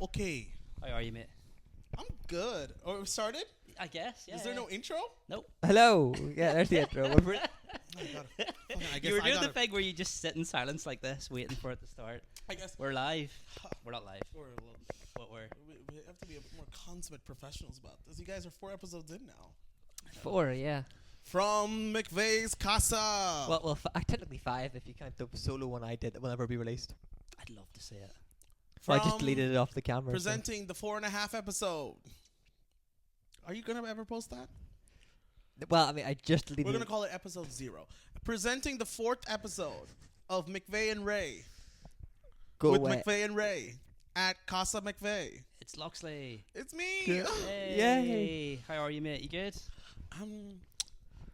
Okay, How are you, mate? I'm good. Oh, we started? I guess, yeah. Is there no intro? Nope. Hello. Yeah, there's the intro. Oh, I gotta, I guess You were I doing the gotta. thing where you just sit in silence like this, waiting for it to start. I guess We're live. We're not live, we're, but we're. we have to be a bit more consummate professionals about this. You guys are 4 episodes in now. 4, yeah. From McVeigh's Casa. Well, technically 5 if you count the solo one I did that will never be released. I'd love to see it. I just deleted it off the camera. Presenting the 4.5 episode. Are you gonna ever post that? Well, I mean, I just deleted We're gonna it. call it episode 0. Presenting the 4th episode of McVeigh and Ray. Go with away. McVeigh and Ray at Casa McVeigh. It's Loxley. It's me. Good. Hey. How are you, mate? You good?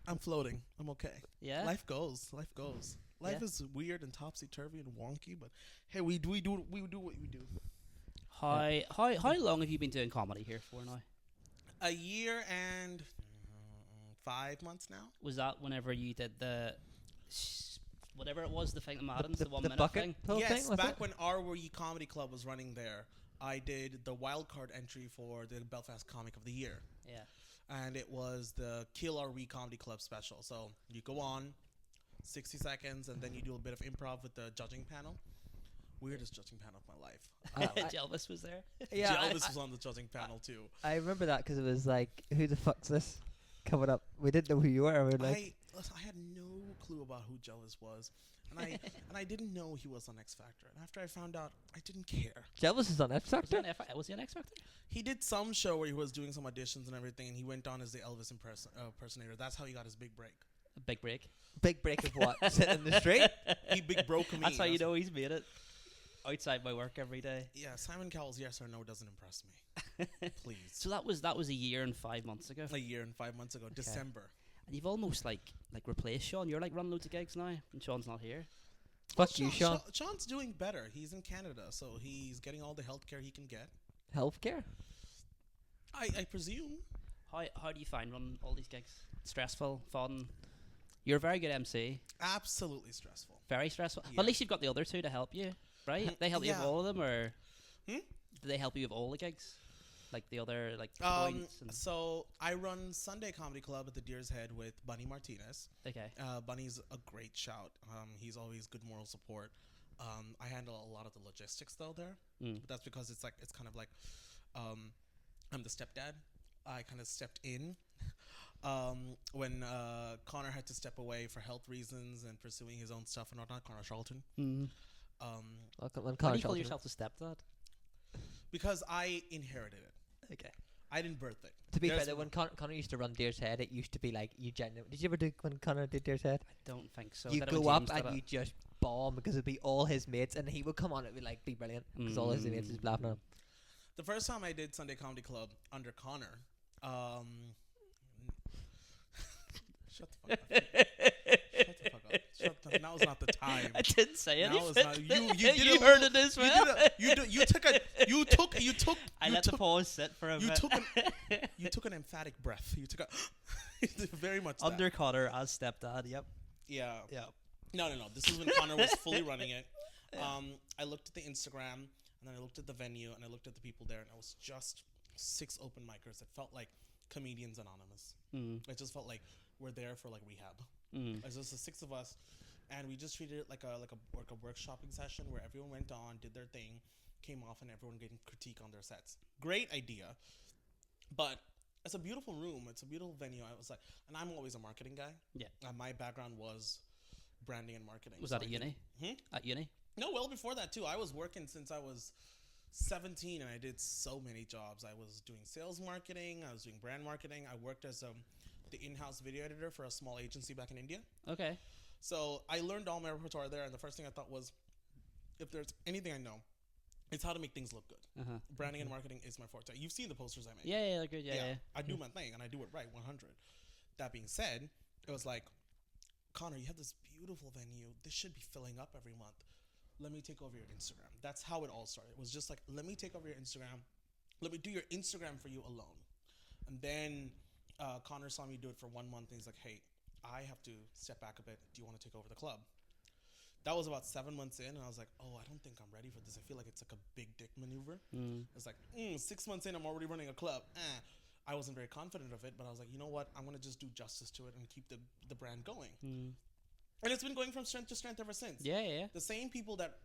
I'm floating. I'm okay. Yeah. Life goes. Life goes. Life Yeah. is weird and topsy turvy and wonky, but hey, we do what we do. How long have you been doing comedy here for now? A year and 5 months now. Was that whenever you did the whatever it was, the thing that Madden's, the 1 the minute bucket thing? pull Yes, thing, was back it? when our Wee Comedy Club was running there, I did the wild card entry for the Belfast Comic of the Year. Yeah. And it was the Kill Our Wee Comedy Club special. So you go on 60 seconds and then you do a bit of improv with the judging panel. Weirdest judging panel of my life. Elvis was there. Yeah, Elvis was on the judging panel too. I remember that because it was like, who the fuck's this coming up? We didn't know who you were. And we were like, I had no clue about who Jelvis was, and I didn't know he was on X Factor. And after I found out, I didn't care. Jelvis is on X Factor? Was he an X Factor? He did some show where he was doing some auditions and everything, and he went on as the Elvis impersonator. That's how he got his big break. A big break. Big break of what? Sitting in the street? He big broke me. That's how you know he's made it. Outside my work every day. Yeah, Simon Cowell's yes or no doesn't impress me. Please. So that was a year and 5 months ago. A year and 5 months ago, December. And you've almost like replaced Sean. You're like running loads of gigs now, and Sean's not here. Fuck you, Sean. Sean's doing better. He's in Canada, so he's getting all the healthcare he can get. Healthcare? I presume. How do you find running all these gigs? Stressful, fun. You're a very good MC. Absolutely stressful. Very stressful. Yeah. But at least you've got the other two to help you, right? They help you with Yeah. all of them, or Hmm? do they help you with all the gigs? Like the other points and So I run Sunday Comedy Club at the Deer's Head with Bunny Martinez. okay. Bunny's a great shout. He's always good moral support. I handle a lot of the logistics though there, but that's because it's kind of like I'm the stepdad. I kind of stepped in when Connor had to step away for health reasons and pursuing his own stuff and whatnot. Connor Charlton. When Why do you Connor call Charlton- yourself a stepdad? Because I inherited it. Okay. I didn't birth it. To be fair, There's though, when Connor used to run Deer's Head, it used to be like you genuinely. Did you ever do when Connor did Deer's Head? I don't think so. You Is that when go up James did and it? you just bomb because it'd be all his mates, and he would come on. It would like be brilliant because all his mates is laughing at him. The first time I did Sunday Comedy Club under Connor, shut the fuck up. Shut the fuck up. Now's not the time. I didn't say Now anything. is not. You did You a heard little- it as You well. did you took I let the pause sit for a you bit. you took an emphatic breath. You took a very much that. Under Connor as stepdad. Yep. Yeah. Yeah. No. This is when Connor was fully running it. I looked at the Instagram, and then I looked at the venue, and I looked at the people there, and it was just 6 open micers. It felt like Comedians Anonymous. It just felt like we're there for like rehab. It's just the 6 of us, and we just treated it like a workshopping session where everyone went on, did their thing, came off, and everyone getting critique on their sets. Great idea, but it's a beautiful room. It's a beautiful venue. I was like, and I'm always a marketing guy. Yeah. My background was branding and marketing. Was So that at I did- uni? At uni? No, well before that too. I was working since I was 17, and I did so many jobs. I was doing sales marketing. I was doing brand marketing. I worked as the in-house video editor for a small agency back in India. Okay. So I learned all my repertoire there, and the first thing I thought was, if there's anything I know, it's how to make things look good. Branding and marketing is my forte. You've seen the posters I make. Yeah, they're good. Yeah. I do my thing, and I do it right, 100. That being said, it was like, Connor, you have this beautiful venue. This should be filling up every month. Let me take over your Instagram. That's how it all started. It was just like, let me take over your Instagram. Let me do your Instagram for you alone. And then Connor saw me do it for 1 month, and he's like, hey, I have to step back a bit. Do you want to take over the club? That was about 7 months in, and I was like, oh, I don't think I'm ready for this. I feel like it's like a big dick maneuver. It's like 6 months in, I'm already running a club. I wasn't very confident of it, but I was like, you know what? I'm gonna just do justice to it and keep the brand going. And it's been going from strength to strength ever since. Yeah. The same people that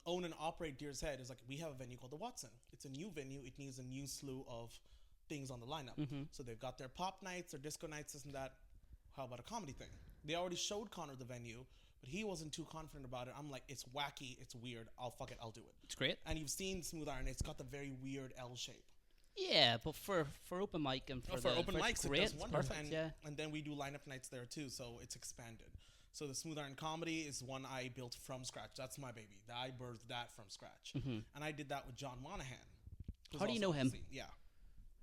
own and operate Deer's Head is like, we have a venue called the Watson. It's a new venue. It needs a new slew of things on the lineup. So they've got their pop nights, their disco nights, this and that. How about a comedy thing? They already showed Connor the venue, but he wasn't too confident about it. I'm like, it's wacky, it's weird. I'll do it. It's great. And you've seen Smooth Iron. It's got the very weird L shape. Yeah, but for open mic and for open mics, great, it does wonders. perfect, And then we do lineup nights there too, so it's expanded. So the Smooth Iron Comedy is one I built from scratch. That's my baby. I birthed that from scratch. And I did that with John Monahan. How do you know him? Yeah.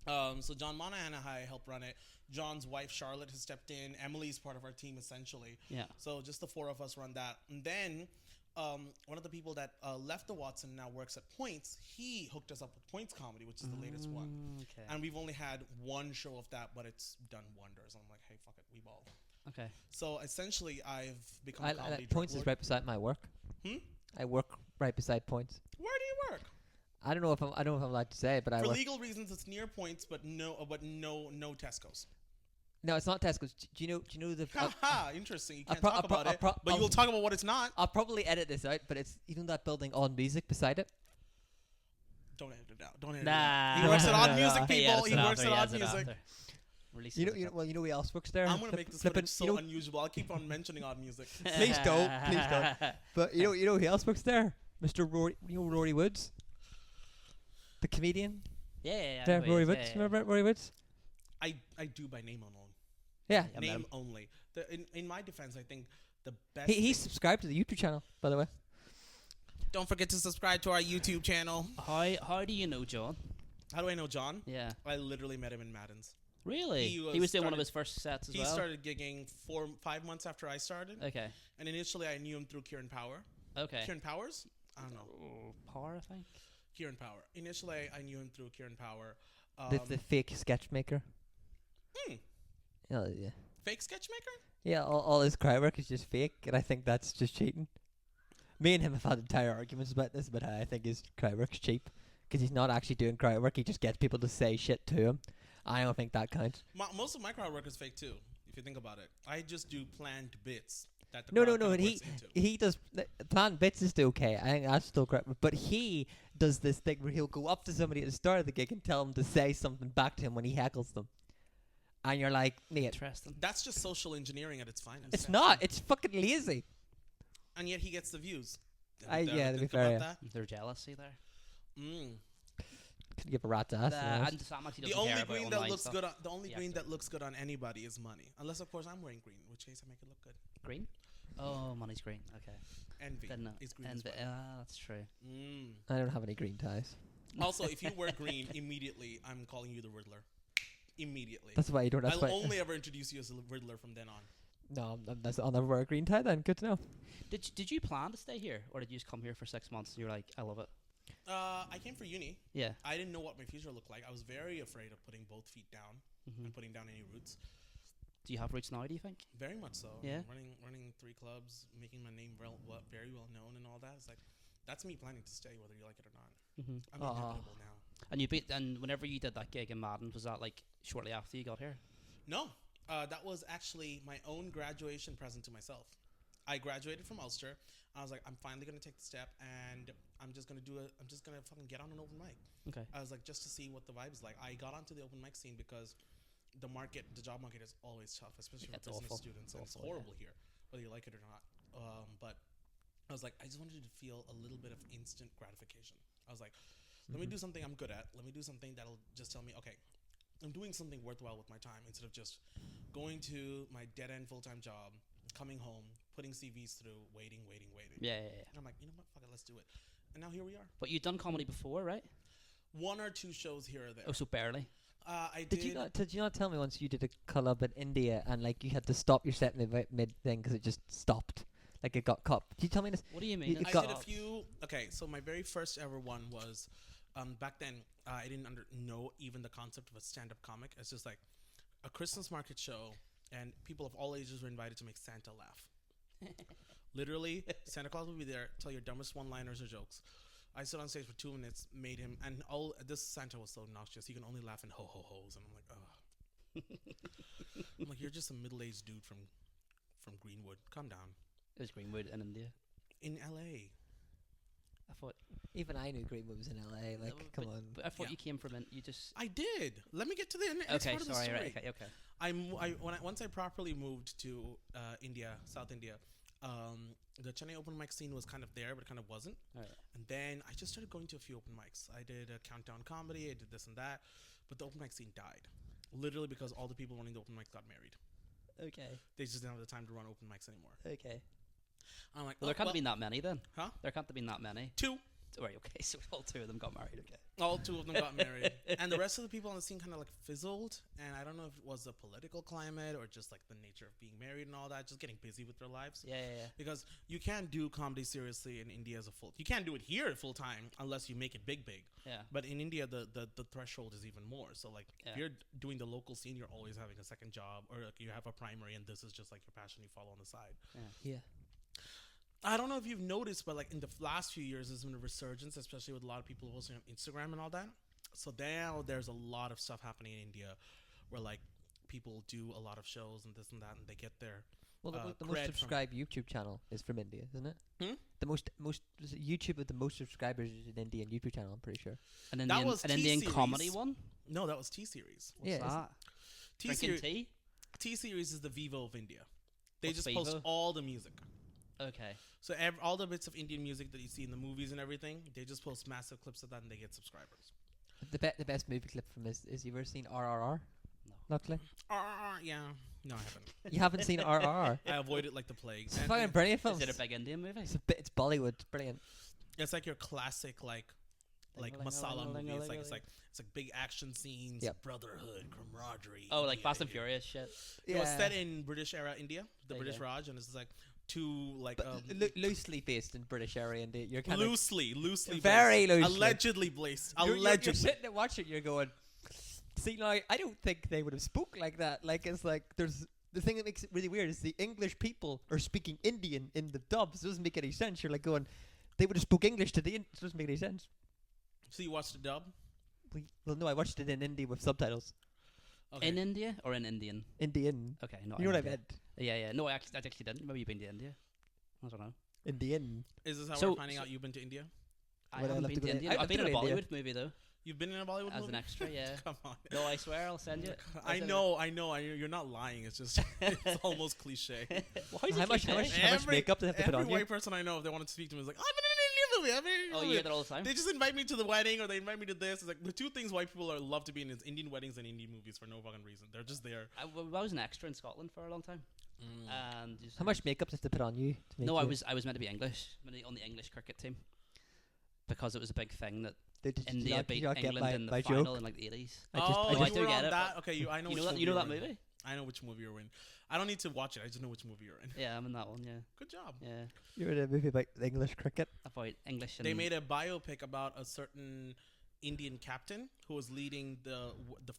So John Monahan, I helped run it. John's wife, Charlotte, has stepped in. Emily's part of our team, essentially. Yeah. So just the four of us run that. And then one of the people that left the Watson now works at Points. He hooked us up with Points Comedy, which is the latest one. Okay. And we've only had one show of that, but it's done wonders. I'm like, hey, fuck it, we ball. Okay. So essentially, I've become a comedy Points drug is right beside my work. I work right beside Points. Where do you work? I don't know if I'm allowed to say, but I For work. legal reasons, it's near Points, but no Tesco's. No, it's not Tesco's. Do you know the? Haha, interesting. You can't talk about it, but you will talk about what it's not. I'll probably edit this out, but it's that building on music beside it. Don't edit it out. Don't edit Nah. it out. He works at Odd Music, people. He works at He Odd adds it Music. after. You know who else works there? I'm gonna make this footage so unusual. I'll keep on mentioning Odd Music. Please don't. But you know who else works there? Mr. Rory. You know Rory Woods, the comedian. Yeah. Rory Woods. Yeah. Remember Rory Woods? I do by name alone. Yeah. Name only. In my defense, I think the best. He subscribed to the YouTube channel, by the way. Don't forget to subscribe to our YouTube channel. How do you know John? How do I know John? Yeah. I literally met him in Madden's. Really? He was doing one of his first sets as well? He started gigging 5 months after I started. Okay. And initially I knew him through Kieran Power. Okay. Kieran Powers? I don't know. Power, I think. Kieran Power. Initially I knew him through Kieran Power. The fake sketch maker. Oh, yeah. Fake sketch maker? Yeah, all his crowd work is just fake, and I think that's just cheating. Me and him have had entire arguments about this, but I think his crowd work's cheap. Because he's not actually doing crowd work, he just gets people to say shit to him. I don't think that counts. Most of my crowd work is fake too, if you think about it. I just do planned bits that the No. crowd kind of works into. He does planned bits is still okay. I think that's still correct. But he does this thing where he'll go up to somebody at the start of the gig and tell them to say something back to him when he heckles them. And you're like, Nate. Interesting. That's just social engineering at its finest. It's not. It's fucking lazy. And yet he gets the views. Yeah, to be fair, yeah. There's jealousy there. Could give a rat ass. And Sam actually doesn't care about online stuff. The only green that looks good on anybody is money. Unless, of course, I'm wearing green, in which case I make it look good. Green? Oh, money's green. Okay. Envy Then, is green as well. that's true. I don't have any green ties. Also, if you wear green, immediately I'm calling you the Riddler. Immediately. That's why you don't. I'll only ever introduce you as the Riddler from then on. No, I'll never wear a green tie then. Good to know. Did you plan to stay here, or did you just come here for 6 months and you're like, I love it? I came for uni. Yeah. I didn't know what my future looked like. I was very afraid of putting both feet down and putting down any roots. Do you have roots now, do you think? Very much so. Yeah. Running 3 clubs, making my name very well known and all that. It's like, that's me planning to stay whether you like it or not. I'm inevitable now. And whenever you did that gig in Madden, was that like shortly after you got here? No. That was actually my own graduation present to myself. I graduated from Ulster. I was like, I'm finally gonna take the step, and I'm just gonna fucking get on an open mic. Okay. I was like, just to see what the vibe is like. I got onto the open mic scene because the job market is always tough, especially for business students. It's horrible here, whether you like it or not. But I was like, I just wanted to feel a little bit of instant gratification. I was like, let me do something I'm good at. Let me do something that'll just tell me, okay, I'm doing something worthwhile with my time instead of just going to my dead-end full-time job, coming home, putting CVs through, waiting. Yeah. And I'm like, you know what? Fuck it, let's do it. And now here we are. But you've done comedy before, right? 1 or 2 shows here or there. Oh, so barely. I did. Did you not tell me once you did a club in India and like you had to stop your set mid thing because it just stopped, like it got cut? Did you tell me this? What do you mean? I did a few. Okay, so my very first ever one was back then. I didn't know even the concept of a stand-up comic. It's just like a Christmas market show, and people of all ages were invited to make Santa laugh. Literally, Santa Claus will be there, tell your dumbest one-liners or jokes. I stood on stage for 2 minutes, made him, and all this Santa was so obnoxious. He can only laugh in ho ho ho's, and I'm like, ugh. I'm like, you're just a middle-aged dude from Greenwood. Calm down. It was Greenwood in India. In L.A. I thought. Even I knew Greenwood was in LA. Like, come on. But I thought Yeah. you came from. You just. I did. Let me get to the next Okay, part of the sorry. story. Right. Okay. Once I properly moved to India, South India, the Chennai open mic scene was kind of there, but it kind of wasn't. Alright. And then I just started going to a few open mics. I did a Countdown Comedy, I did this and that, but the open mic scene died. Literally because all the people running the open mics got married. Okay. They just didn't have the time to run open mics anymore. Okay. I'm like, Well, there can't have been that many then. Huh? There can't have been that many. 2. Right. Okay. So all 2 of them got married. Okay. All 2 of them got married. And the rest of the people on the scene kind of like fizzled. And I don't know if it was the political climate or just like the nature of being married and all that, just getting busy with their lives. Yeah. Because you can't do comedy seriously in India as a full. You can't do it here full time unless you make it big. Yeah. But in India, the threshold is even more. So like, Yeah. if you're doing the local scene, you're always having a second job, or like you have a primary, and this is just like your passion you follow on the side. Yeah. I don't know if you've noticed, but like in the last few years, there's been a resurgence, especially with a lot of people posting on Instagram and all that. So now there's a lot of stuff happening in India, where like people do a lot of shows and this and that, and they get their Well, the cred most from- subscribed YouTube channel is from India, isn't it? Hmm? The most is it YouTube with the most subscribers is an Indian YouTube channel. I'm pretty sure. An Indian, was an Indian T-Series. comedy one. No, that was T Series. What's Yeah, is that? T Drinking Series. tea. T Series is the Vivo of India. They What's just post Vivo? all the music. Okay. So all the bits of Indian music that you see in the movies and everything, they just post massive clips of that, and they get subscribers. The best movie clip from is you ever seen RRR? No. Luckily, Yeah. No, I haven't. you haven't seen RRR. I avoid it like the plague. It's a And fucking brilliant film. Is it a big Indian movie? It's Bollywood. It's brilliant. it's like your classic like masala movie. It's like big action scenes, Yep. brotherhood, camaraderie. Oh, like India, Fast and India. Furious shit. It was set in British era India, the There you British go. Raj, and it's like two like But loosely based in British area, and you're kind loosely Very based. loosely. allegedly based. You're Allegedly. sitting there watching, you're going, see, now I don't think they would have spoke like that. Like, it's like, there's the thing that makes it really weird is the English people are speaking Indian in the dubs. It doesn't make any sense. You're like going, they would have spoke English to it doesn't make any sense. So you watched the dub? Well, no, I watched it in Hindi with subtitles. Okay. In India or in Indian? Indian. Okay, no. You know what I India. meant? Yeah. No, I actually didn't. Maybe you've been to India. I don't know. Indian. Is this how So- we're finding out you've been to India? I Well, I'd haven't love been to to go to- India. I'd love I've to been in a go to India. Bollywood movie though, You've been in a Bollywood as movie? an extra. Yeah. Come on. No, I swear I'll send you. I know. You're not lying. It's just it's almost cliche. Well, how's it How much cliche? makeup do they have to put Every on you? white person I know, if they want to speak to me, is like, I've been in an Indian movie. I've been in an Oh, Indian you hear movie. that all the time. They just invite me to the wedding, or they invite me to this. It's like the two things white people love to be in is Indian weddings and Indian movies for no fucking reason. They're just there. I was an extra in Scotland for a long time, and just How much makeup does they put on you? To make No, you? I was meant to be English, on the English cricket team, because it was a big thing that Did you India not- did beat you not get England in the my final joke? in like the 80s. I just- oh, I No, I you do were get on it, that. but- Okay, I know. You which know that? movie You know you're that in. movie? I know which movie you're in. I don't need to watch it. I just know which movie you're in. Yeah, I'm in that one. Yeah, Good job. yeah. You're in a movie about English cricket. About English and They made a biopic about a certain Indian captain who was leading the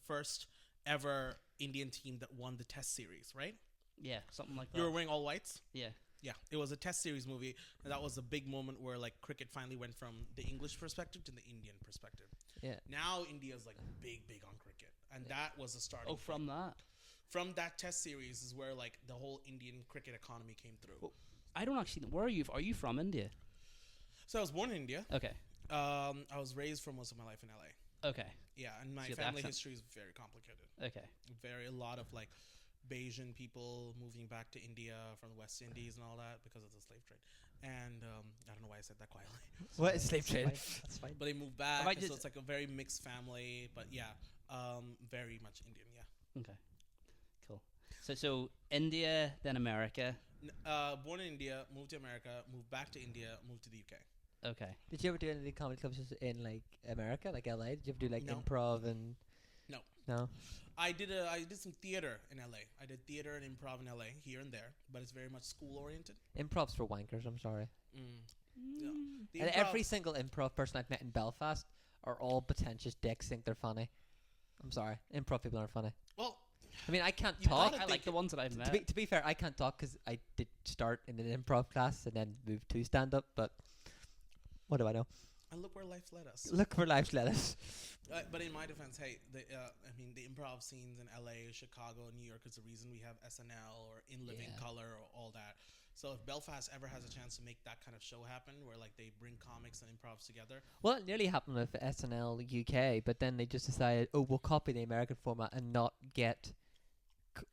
first ever Indian team that won the Test series. Right? yeah, something like that. You were wearing all whites. Yeah, Yeah, it was a Test series movie, and that was a big moment where like cricket finally went from the English perspective to the Indian perspective. Yeah. Now India's like big on cricket, and that was the starting. Oh, from that. From that Test series is where like the whole Indian cricket economy came through. Well, I don't actually. Where are you? Are you from India? So I was born in India. Okay. I was raised for most of my life in LA. Okay. Yeah, and my So the family accent. history is very complicated. Okay. A lot of like Bayesian people moving back to India from the West Indies and all that because of the slave trade. And I don't know why I said that quietly, What is slave trade? That's fine. but they moved back, Have I and so just- it's like a very mixed family. But yeah, very much Indian. Yeah. Okay. Cool. So India, then America. Born in India, moved to America, moved back to India, moved to the UK. Okay. Did you ever do any of the comedy clubs in like America, like LA? Did you ever do like No. improv and? No. No. I did some theater in LA. I did theater and improv in LA here and there, but it's very much school oriented. Improv's for wankers. I'm sorry. Yeah. The And improv- every single improv person I've met in Belfast are all pretentious dicks. Think they're funny. I'm sorry. Improv people aren't funny. well, I mean, I can't You talk. gotta I like the ones that I've met. To be fair, I can't talk because I did start in an improv class and then moved to stand up. But what do I know? And look where life led us. Look for life's lettuce. But in my defense, hey, the improv scenes in LA, Chicago, New York is the reason we have SNL or In Living Yeah. Color or all that. So if Belfast ever has a chance to make that kind of show happen, where like they bring comics and improvs together, Well, it nearly happened with SNL UK, but then they just decided, oh, we'll copy the American format and not get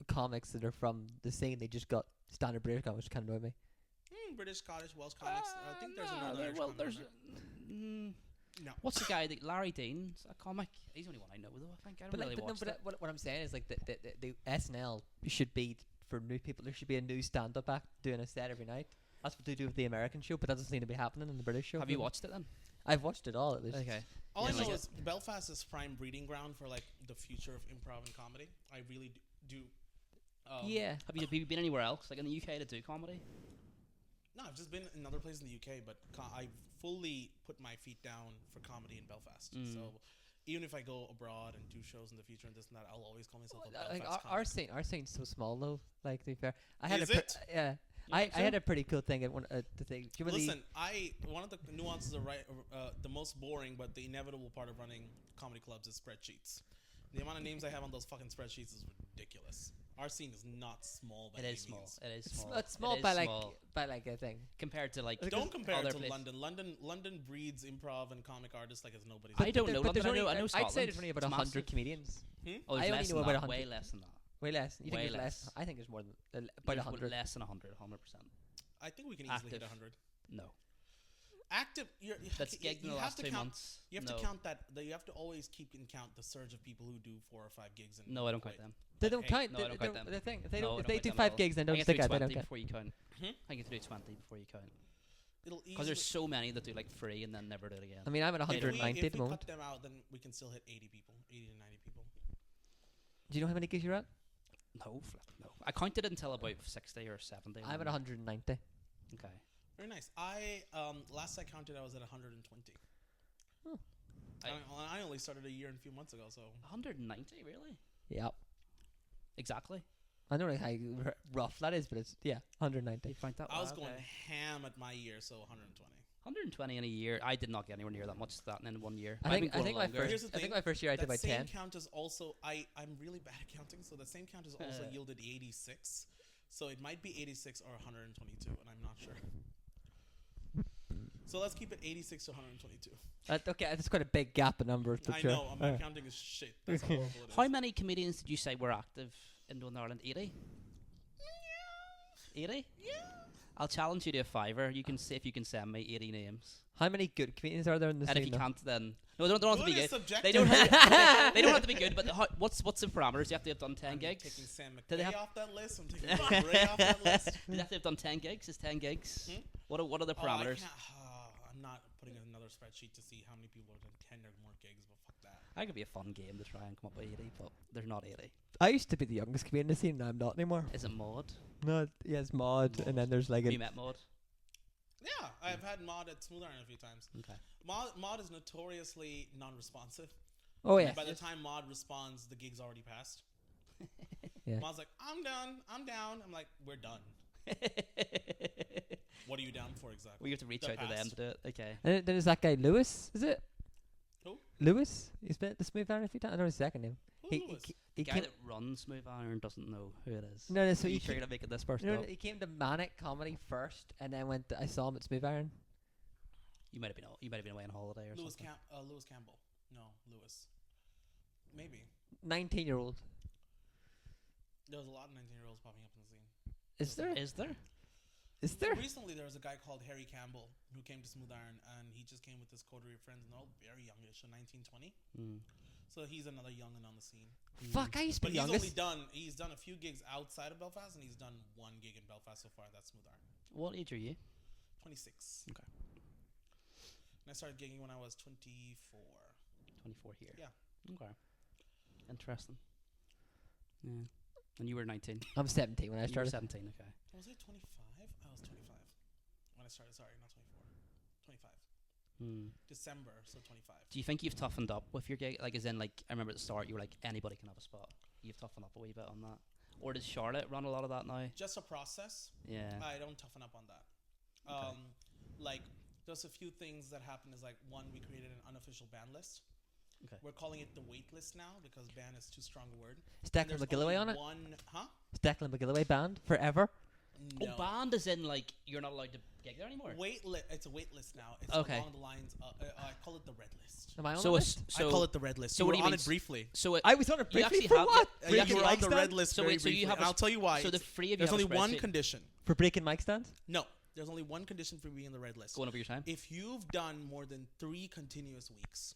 comics that are from the scene. They just got standard British comics, which kind of annoyed me. British, Scottish, Welsh comics. I think there's another Irish well, comic there's. on there. No. What's the guy that Larry Dean's a comic? He's the only one I know though. I think I don't really watch that. What I'm saying is like the SNL should be for new people. There should be a new stand-up act doing a set every night. That's what they do with the American show, but that doesn't seem to be happening in the British show. Have you watched it then? I've watched it all. It was Okay. All Yeah, I know like is Belfast is prime breeding ground for like the future of improv and comedy. I really do. Yeah. Have you been anywhere else, like in the UK, to do comedy? No, I've just been in other places in the UK, but I fully put my feet down for comedy in Belfast. So even if I go abroad and do shows in the future and this and that, I'll always call myself a Like Belfast our comic. scene's so small though. Like to be fair, I had Is a it? yeah. I had a pretty cool thing at one the thing. Do you remember Listen, one of the nuances of the most boring but the inevitable part of running comedy clubs is spreadsheets. The amount of names I have on those fucking spreadsheets is ridiculous. Our scene is not small by It any is small. means. It is It's small. it's small It is by like small by like a thing. compared to like. Don't compare other it to places. London. London breeds improv and comic artists like it's nobody's. I don't know But London. there's I know I'd say Scotland. there's only about It's 100 massive. comedians. Oh, I it's only less know than about that. 100. Way less than that. Way less. You think Way it's less? less. I think it's more than about There's 100. less than 100%. I think we can easily hit Active. 100. No. Active. That's gigged in the last 2 months. You have No. to count that. You have to always keep in count the surge of people who do 4 or 5 gigs. And No, I don't count them. They don't Hey, count. no, I don't count them. The thing, if they No, don't, I if don't they count do them at 5 all. gigs, then I don't get stick through out. They 20 don't count. before you count. Hmm? I get through 20 before you count. It'll easily. Because there's so many that do like free and then never do it again. I mean, I'm at if 190 we at the moment. cut them out, then we can still hit 80 people, 80 to 90 people. Do you know how many gigs you're at? No, no. I counted until about 60 or 70. I'm at 190. Okay. Very nice. Last I counted, I was at 120. Oh. I only started a year and a few months ago, so 190, really? Yep. Exactly. I don't know how rough that is, but it's 190. You find that? I was okay. going ham at my year, so 120. 120 in a year. I did not get anywhere near that much that in 1 year. I I've been think going my longer. Here's first the I think thing, my first year I did That about same 10. count is also I'm really bad at counting, so the same count is also yielded 86. So it might be 86 or 122, and I'm not sure. So let's keep it 86 to 122. Okay, that's quite a big gap in numbers. But I sure. know, my counting is shit. That's how horrible it is. How many comedians did you say were active in Northern Ireland? 80? 80? Yeah. I'll challenge you to a fiver. You can see if you can send me 80 names. How many good comedians are there in the And scene? if you though? can't, then no, they don't have to be Good is good. subjective. They don't. Have, they don't have to be good. But what's the parameters? You have to have done 10 I'm gigs. taking Sam Do they McVeigh have- off that list. I'm taking Ray off that list. Do you have to have done 10 gigs? Is 10 gigs? Hmm? What are the parameters? I'm not putting in another spreadsheet to see how many people are doing 10 or more gigs, but fuck that. That could be a fun game to try and come up with 80, but there's not 80. I used to be the youngest comedian in the scene, and I'm not anymore. Is it Maud? No, yes, Maud, and then there's like Have a you met Maud? Yeah, I've had Maud at Smooth Iron a few times. Okay. Maud is notoriously non-responsive. oh yeah, By the time Maud responds, the gig's already passed. yeah. Maud's like, I'm done. I'm down. I'm like, we're done. What are you down for exactly? We have to reach The out to them past. to do it. Okay. And then there's that guy Lewis, is it? Who? Lewis? He's been at the Smooth Iron a few times. I don't know his second name. Who's Lewis? He The guy came. that runs Smooth Iron doesn't know who it is. No, so Are you he sure came, you're making this person no, up? he came to Manic Comedy first, and then I saw him at Smooth Iron. You might have been away on holiday or Lewis something. Lewis Campbell. No, Lewis. Maybe. 19-year-old. There was a lot of 19-year-olds popping up in the scene. Is there? Is there? Is there? Recently, there was a guy called Harry Campbell who came to Smooth Iron, and he just came with his coterie of friends, and they're all very youngish, so 19, 20. Mm. So he's another youngin' on the scene. Fuck, I used to But be he's youngest. he's done a few gigs outside of Belfast, and he's done one gig in Belfast so far. That's Smooth Iron. What age are you? 26. Okay. And I started gigging when I was 24. 24 here. Yeah. Okay. Interesting. Yeah. And you were 19. I'm 17 when I You were started. 17. Okay. Was I 25? I was 25 when I started. Sorry, not 24. 25. Hmm. December, so 25. Do you think you've toughened up with your gig? Like, as in, like, I remember at the start you were like, anybody can have a spot. you've toughened up a wee bit on that? Or does Charlotte run a lot of that now? Just a process. Yeah. I don't toughen up on that. Okay. Like, there's a few things that happen. Is like, one, we created an unofficial ban list. Okay. We're calling it the wait list now because ban is too strong a word. Is And Declan there's McGillivray only on it? One, huh? Is Declan McGillivray banned forever? No. Oh, banned is in like you're not allowed to gig there anymore. It's a wait list now. It's Okay. along the lines. I call it the red list. Am I on So the it's list? I call it the red list. so You what were do you on mean it briefly. So it, I was on a You briefly actually for have what? it. You actually were on have the that? red list So very wait, so you briefly. have And a I'll tell you why. So the It's- three of you there's have only a one spreadsheet. condition. For breaking mic stands? No, there's only one condition for being on the red list. Going over your time. If you've done more than 3 continuous weeks,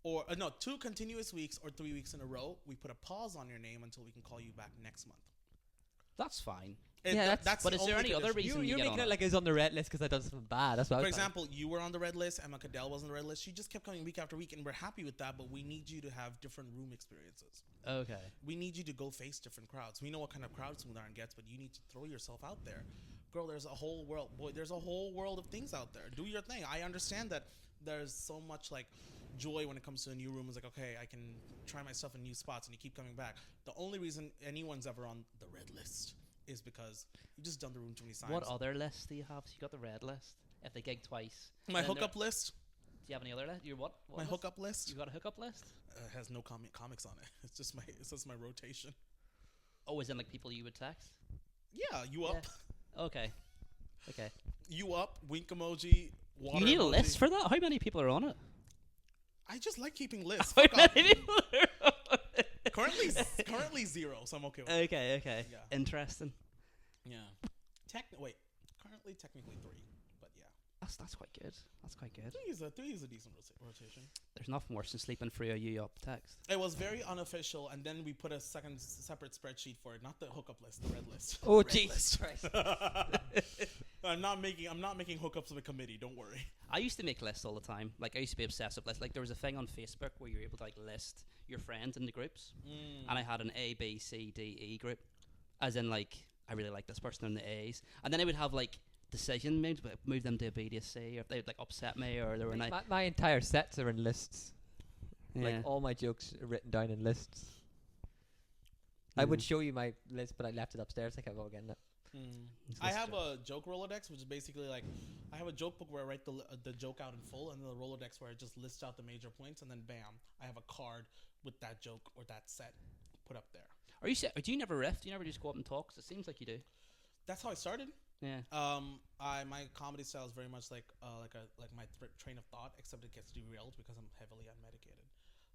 or no, 2 continuous weeks or 3 weeks in a row, we put a pause on your name until we can call you back next month. That's fine. Yeah, That's but the is there only any other condition. reason You're you get making on it like it's on the red list because I done something bad. That's what I For was example, you were on the red list, Emma Cadell was on the red list. She just kept coming week after week, and we're happy with that, but we need you to have different room experiences. Okay. We need you to go face different crowds. We know what kind of crowd Smooth Iron gets, but you need to throw yourself out there. Girl, there's a whole world. Boy, there's a whole world of things out there. Do your thing. I understand that there's so much like joy when it comes to a new room. It's like, okay, I can try myself in new spots, and you keep coming back. The only reason anyone's ever on the red list is because you've just done the room too many times. What other lists do you have? So you got the red list. If they gig twice. My and then hookup list? Do you have any other list? Your what? My list? hookup list You got a hookup list? has no comics on it. It's just my rotation. Oh, is in like people you would text? Yeah, you up, Okay. Okay. you up, wink emoji, water You need a emoji. list for that? How many people are on it? I just like keeping lists. How Fuck off. many people are on it? Currently 0, so I'm okay with it. Okay, okay. Yeah. Interesting. Yeah. Currently technically 3, but yeah. That's quite good. That's quite good. 3 is a decent rotation. There's nothing worse than sleeping through a you up text. It was very unofficial, and then we put a separate spreadsheet for it, not the hookup list, the red list. Oh, Red Jesus list. Christ. I'm not making hookups of a committee. Don't worry. I used to make lists all the time. Like I used to be obsessed with lists. Like there was a thing on Facebook where you were able to like list your friends into groups, and I had an A, B, C, D, E group, as in like I really like this person in the A's, and then I would have like decision move them to a B to a C, or if they'd like upset me or they were nice. My entire sets are in lists. Yeah. Like all my jokes are written down in lists. I would show you my list, but I left it upstairs. I can't go again. I have a joke Rolodex, which is basically like I have a joke book where I write the joke out in full, and then the Rolodex where I just list out the major points, and then bam, I have a card with that joke or that set put up there. Are you? Do you never riff? Do you never just go up and talk? 'Cause it seems like you do. That's how I started. Yeah. My comedy style is very much like my train of thought, except it gets derailed because I'm heavily unmedicated.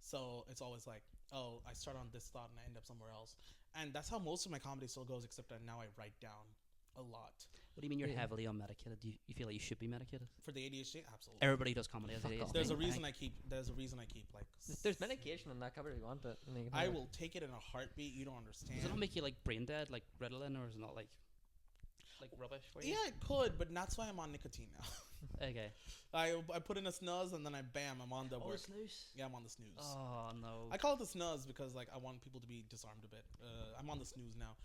So it's always like, oh, I start on this thought and I end up somewhere else, and that's how most of my comedy still goes. Except that now I write down a lot. What do you mean you're Yeah. heavily unmedicated? Do you feel like you should be medicated? For the ADHD, absolutely. Everybody does comedy as Fuck ADHD. off. There's a I think. reason I keep. There's a reason I keep like. There's medication on that cover if you want, but I mean, you can I have it. will take it in a heartbeat. You don't understand. Does it not make you like brain dead, like Ritalin, or is it not like rubbish for you? Yeah, it could, but that's why I'm on nicotine now. Okay. I put in a snuzz and then I'm on the Oh, the work. snooze. Yeah, I'm on the snooze. Oh no. I call it the snuzz because like I want people to be disarmed a bit. I'm on the snooze now.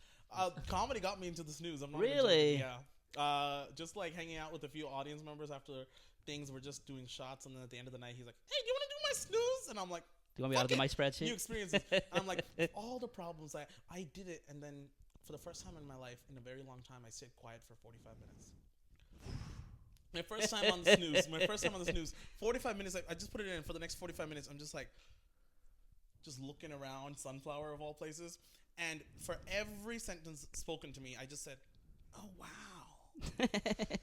Comedy got me into the snooze. I'm not even Really? joking. Yeah. Just like hanging out with a few audience members after things. We're just doing shots, and then at the end of the night, he's like, "Hey, do you want to do my snooze?" And I'm like, Do you want me to add it to my new spreadsheet? experiences. I'm like, all the problems I did it, and then for the first time in my life, in a very long time, I sit quiet for 45 minutes. My first time on the snooze. 45 minutes. I just put it in for the next 45 minutes. I'm just like, just looking around, Sunflower of all places, and for every sentence spoken to me, I just said, "Oh wow,"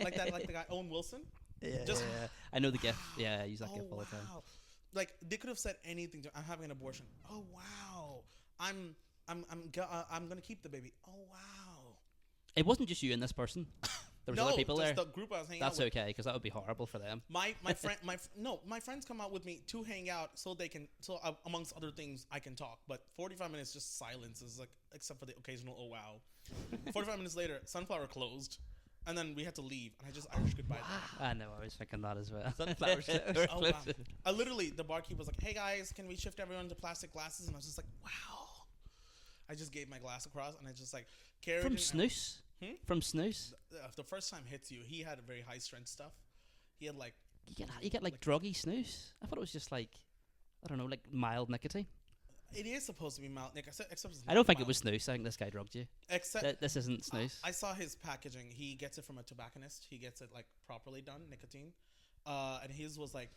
like that, like the guy Owen Wilson. Yeah, Just- yeah. I know the GIF. Yeah, I use that Oh GIF all the time. wow! Like they could have said anything. I'm having an abortion. Oh wow! I'm gonna keep the baby. Oh wow! It wasn't just you and this person. There was no, other people there. just the group I was hanging That's out with. okay, because that would be horrible for them. My friend my friends come out with me to hang out so they can amongst other things I can talk, but 45 minutes just silence is like, except for the occasional oh wow. 45 minutes later, Sunflower closed, and then we had to leave, and I just Irish goodbye. I know, I was thinking that as well. Sunflowers. Oh wow! I literally, the barkeep was like, "Hey guys, can we shift everyone to plastic glasses?" And I was just like, "Wow!" I just gave my glass across, and I just like carried From it. snooze? From snooze? The first time hits you. He had a very high strength stuff. He had like You get like druggy snooze? I thought it was just like, I don't know, like mild nicotine. It is supposed to be mild, Nick. Except it's I not don't think it mild. was snooze. I think this guy drugged you. Except This isn't snooze. I saw his packaging. He gets it from a tobacconist. He gets it like properly done, nicotine. And his was like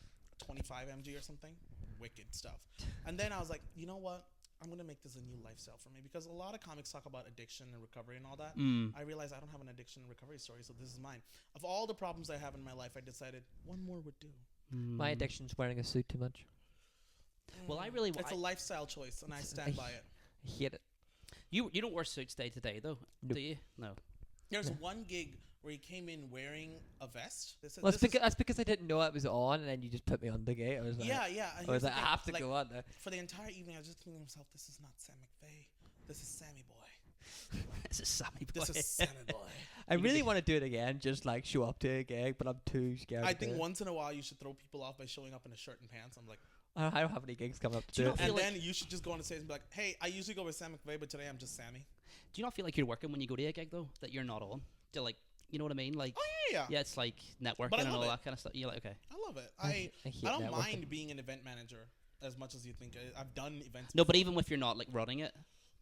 25 mg or something. Wicked stuff. And then I was like, you know what? I'm gonna make this a new lifestyle for me because a lot of comics talk about addiction and recovery and all that. I realized I don't have an addiction and recovery story, so this is mine. Of all the problems I have in my life, I decided one more would do. My addiction's wearing a suit too much. Well, I really It's a lifestyle choice, and I stand by it. I hate it. You don't wear suits day to day though, Nope. do you? No. There's one gig where he came in wearing a vest. Well, that's because I didn't know it was on, and then you just put me on the gate. I was like, yeah. I was like, I have to go on there. For the entire evening, I was just thinking to myself, this is not Sam McVeigh. This is Sammy Boy. This is Sammy Boy. This is Sammy Boy. I really want to do it again, just like show up to a gig, but I'm too scared. I to do think it. once in a while you should throw people off by showing up in a shirt and pants. I'm like, I don't have any gigs coming up to Do you do not it. feel and like- then you should just go on the stage and be like, hey, I usually go with Sam McVeigh, but today I'm just Sammy. Do you not feel like you're working when you go to a gig though? That you're not on? Do like, you know what I mean? Like, Oh yeah. yeah, it's like networking But I and all love it. that kind of stuff. You're like, okay. I love it. I I hate don't networking. mind being an event manager as much as you think. I've done events. No, but even if you're not like running it,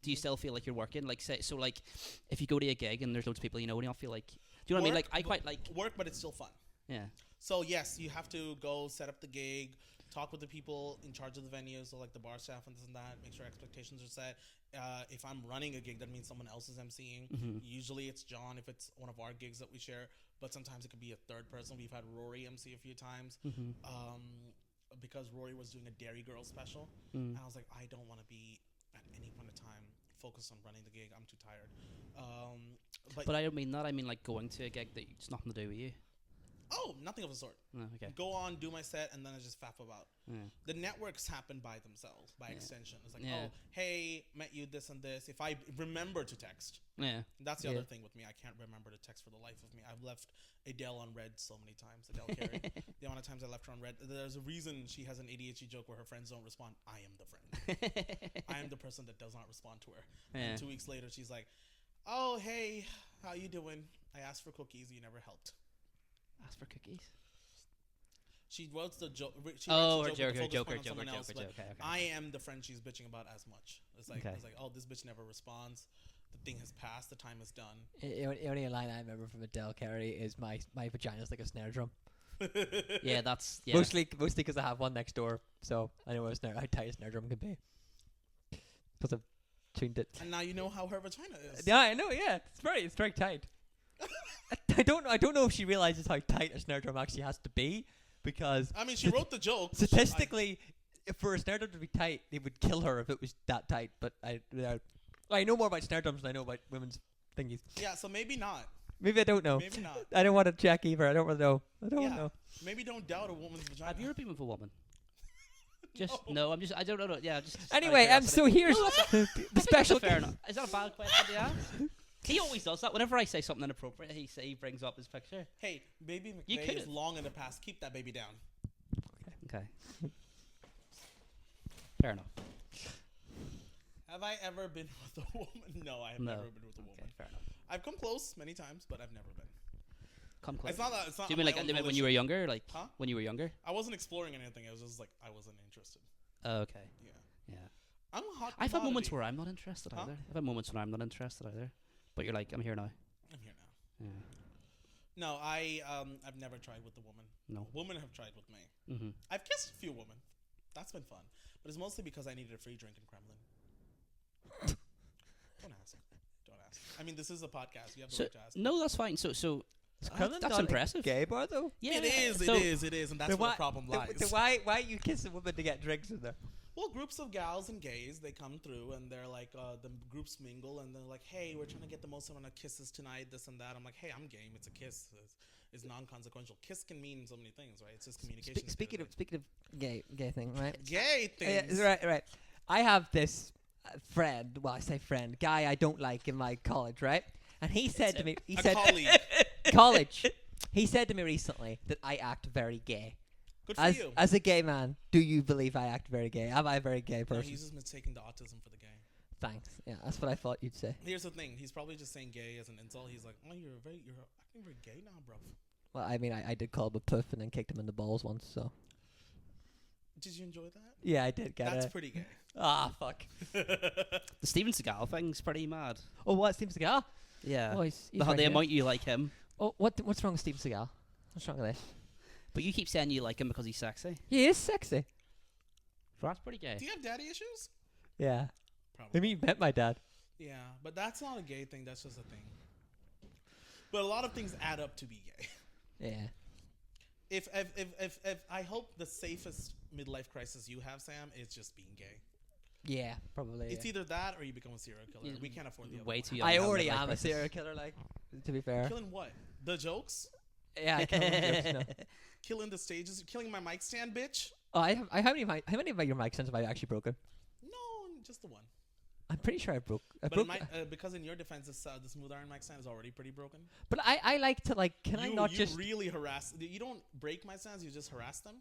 do you still feel like you're working? Like, say, so like, if you go to a gig and there's loads of people, you know, and you don't feel like, do you know what I mean? Like, I quite like, work, but it's still fun. yeah. So yes, you have to go set up the gig, talk with the people in charge of the venue, so like the bar staff and this and that, make sure expectations are set. If I'm running a gig, that means someone else is emceeing. Usually it's John if it's one of our gigs that we share, but sometimes it could be a third person. We've had Rory MC a few times because Rory was doing a Dairy Girl special, and I was like, I don't want to be at any point in time focused on running the gig. I'm too tired. But I don't mean that. I mean like going to a gig that it's nothing to do with you. Oh, nothing of the sort. Oh, okay. Go on, do my set, and then I just faff about. Yeah. The networks happen by themselves, by extension. It's like, Yeah. oh, hey, met you this and this. If I remember to text, Yeah. that's the Yeah. other thing with me. I can't remember to text for the life of me. I've left Adele on red so many times. Adele Carey. The amount of times I left her on red. There's a reason she has an ADHD joke where her friends don't respond. I am the friend. I am the person that does not respond to her. Yeah. And 2 weeks later, she's like, oh, hey, how you doing? I asked for cookies. You never helped. Ask for cookies. She wrote the joke. Oh, her her Joker. Okay. I am the friend she's bitching about as much. It's like, Okay. oh, this bitch never responds. The thing has passed. The time is done. The only line I remember from Adele Carey is my vagina's like a snare drum. Yeah, that's yeah. Mostly because I have one next door, so I know how tight a snare drum can be. Because I've tuned it. And now you know how her vagina is. Yeah, I know. Yeah, it's very tight. I don't know if she realizes how tight a snare drum actually has to be, because I mean, she wrote the joke. statistically, if for a snare drum to be tight, it would kill her if it was that tight. But I know more about snare drums than I know about women's thingies. Yeah, so maybe not. Maybe I don't know. Maybe not. I don't want to check either. I don't want to know. I don't Yeah. know. Maybe don't doubt a woman's vagina. Have you ever been with a woman? Just No. no. I don't know. Yeah. Just Anyway, so here's the special. Fair enough. Is that a bad question to ask? He always does that. Whenever I say something inappropriate, he brings up his picture. Hey, baby You McVeigh is could've. long in the past. Keep that baby down. Okay. Fair enough. Have I ever been with a woman? No, I have No. never been with a woman. Okay. Fair enough. I've come close many times, but I've never been. Come close. It's not that. It's not. Do you mean my like own when you volition. were younger? Like Huh? when you were younger? I wasn't exploring anything. I was just like, I wasn't interested. Oh, okay. Yeah. Yeah. I'm a hot. I've had moments commodity. where I'm not interested Huh? either. I've had moments when I'm not interested either. But you're like, I'm here now. I'm here now. Yeah. No, I've never tried with a woman. No. Women have tried with me. Mm-hmm. I've kissed a few women. That's been fun, but it's mostly because I needed a free drink in Kremlin. Don't ask. Don't ask. I mean, this is a podcast. You have the So right to ask. no, that's fine. So Kremlin that's not a impressive. Gay bar though. Yeah, It is, so- it is, and that's Then where the problem lies. then why you kiss a woman to get drinks in there? Well, groups of gals and gays, they come through and they're like, the groups mingle and they're like, hey, we're trying to get the most amount of kisses tonight, this and that. I'm like, hey, I'm game. It's a kiss. It's non-consequential. Kiss can mean so many things, right? It's just communication. at the Speaking end of gay thing, right? of the day. Gay things. Right. I have this friend. Well, I say friend, guy I don't like in my college, right? And he said to me, A colleague. college. He said to me recently that I act very gay. Good for you. As a gay man, do you believe I act very gay? Am I a very gay No, person? he's just mistaking the autism for the gay. Thanks. Yeah, that's what I thought you'd say. Here's the thing. He's probably just saying gay as an insult. He's like, oh, you're acting very gay now, bro. Well, I mean, I did call him a puff and then kicked him in the balls once, so. Did you enjoy that? Yeah, I did get That's it. pretty gay. Ah, fuck. The Steven Seagal thing's pretty mad. Oh, what? Steven Seagal? Yeah. Oh, he's The right here. amount you like him. Oh, what's wrong with Steven Seagal? What's wrong with this? But you keep saying you like him because he's sexy. He is sexy. So that's pretty gay. Do you have daddy issues? Yeah. Probably. Maybe you met my dad. Yeah, but that's not a gay thing. That's just a thing. But a lot of things add up to be gay. Yeah. If I hope the safest midlife crisis you have, Sam, is just being gay. Yeah, probably. It's either that or you become a serial killer. We can't afford the other Way one. too young. I to have already midlife am a crisis. serial killer, like, to be fair. Killing what? The jokes? Yeah, I can't remember. No. Killing the stages? Killing my mic stand, bitch? Oh, how many of your mic stands have I actually broken? No, just the one. I'm pretty sure I broke. But because in your defense, the smooth iron mic stand is already pretty broken. But I like to, like, I not you just... really harass... You don't break mic stands, you just harass them?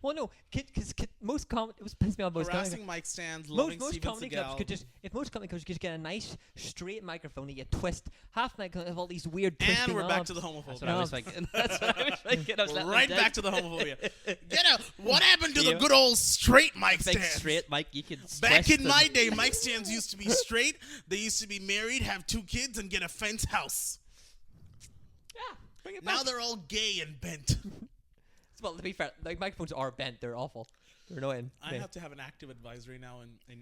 Well, no, because most it was pissed me off most comedy. Harassing mic stands, loving Most Steven comedy clubs Seagal. could just, if most comedy clubs could just get a nice straight microphone that you twist half mic have all these weird twisting And we're back to knobs. the homophobia. That's what I was thinking. That's what I was thinking. I was letting Right them back dead. to the homophobia. Get out! What happened to the Yeah. good old straight mic Big stands? straight mic. You could Back twist in them. my day, mic stands used to be straight. They used to be married, have 2 kids, and get a fence house. Yeah, bring it Now back. they're all gay and bent. Well, to be fair, like microphones are bent. They're awful. They're annoying. I have to have an active advisory now in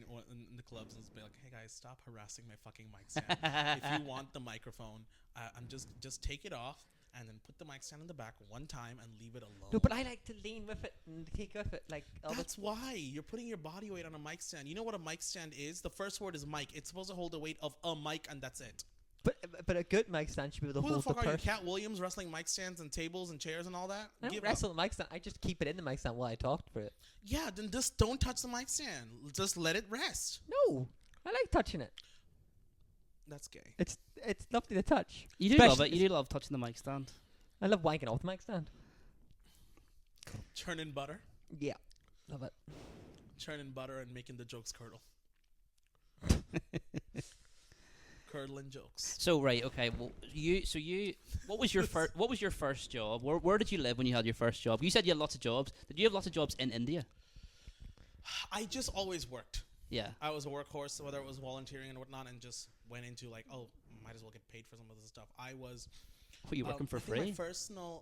the clubs and be like, hey guys, stop harassing my fucking mic stand. If you want the microphone, I'm just take it off and then put the mic stand in the back one time and leave it alone. No, but I like to lean with it and take with it. Like, That's why you're putting your body weight on a mic stand. You know what a mic stand is? The first word is mic. It's supposed to hold the weight of a mic, and that's it. but a good mic stand should be able to Who the hold fuck the are you, person. Cat Williams, wrestling mic stands and tables and chairs and all that? I don't Give wrestle up. the mic stand. I just keep it in the mic stand while I talk for it. Yeah, then just don't touch the mic stand. Just let it rest. No, I like touching it. That's gay. It's lovely to touch. You do love it. Especially- You do love touching the mic stand. I love wanking off the mic stand. Churning butter. Yeah, love it. Churning butter and making the jokes curdle. Curdling jokes. So right, okay. Well, what was your first? What was your first job? Where did you live when you had your first job? You said you had lots of jobs. Did you have lots of jobs in India? I just always worked. Yeah. I was a workhorse, whether it was volunteering and whatnot, and just went into like, oh, might as well get paid for some of this stuff. I was. Were you working for I think free?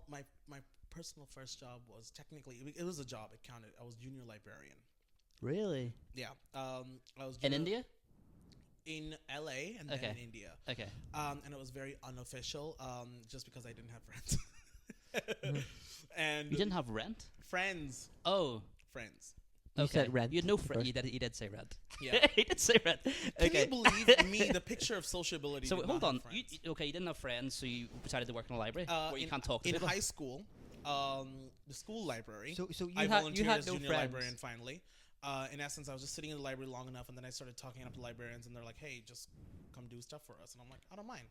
My personal first job was technically it was a job. It counted. I was junior librarian. Really? Yeah. I was In junior- India? in LA and then Okay. in India. Okay. And it was very unofficial, just because I didn't have friends. And You didn't have rent? friends. Oh. Friends. You Okay. said rent You had no first. friend. You did say rent. Yeah. He did say rent. Can Okay. you believe me? The picture of sociability. So did hold not on. have friends. You didn't have friends, so you decided to work in a library where you can't talk to in people. high school, the school library. So you I had volunteered as no junior friends. librarian finally. In essence, I was just sitting in the library long enough, and then I started talking up to librarians, and they're like, "Hey, just come do stuff for us," and I'm like, "I don't mind."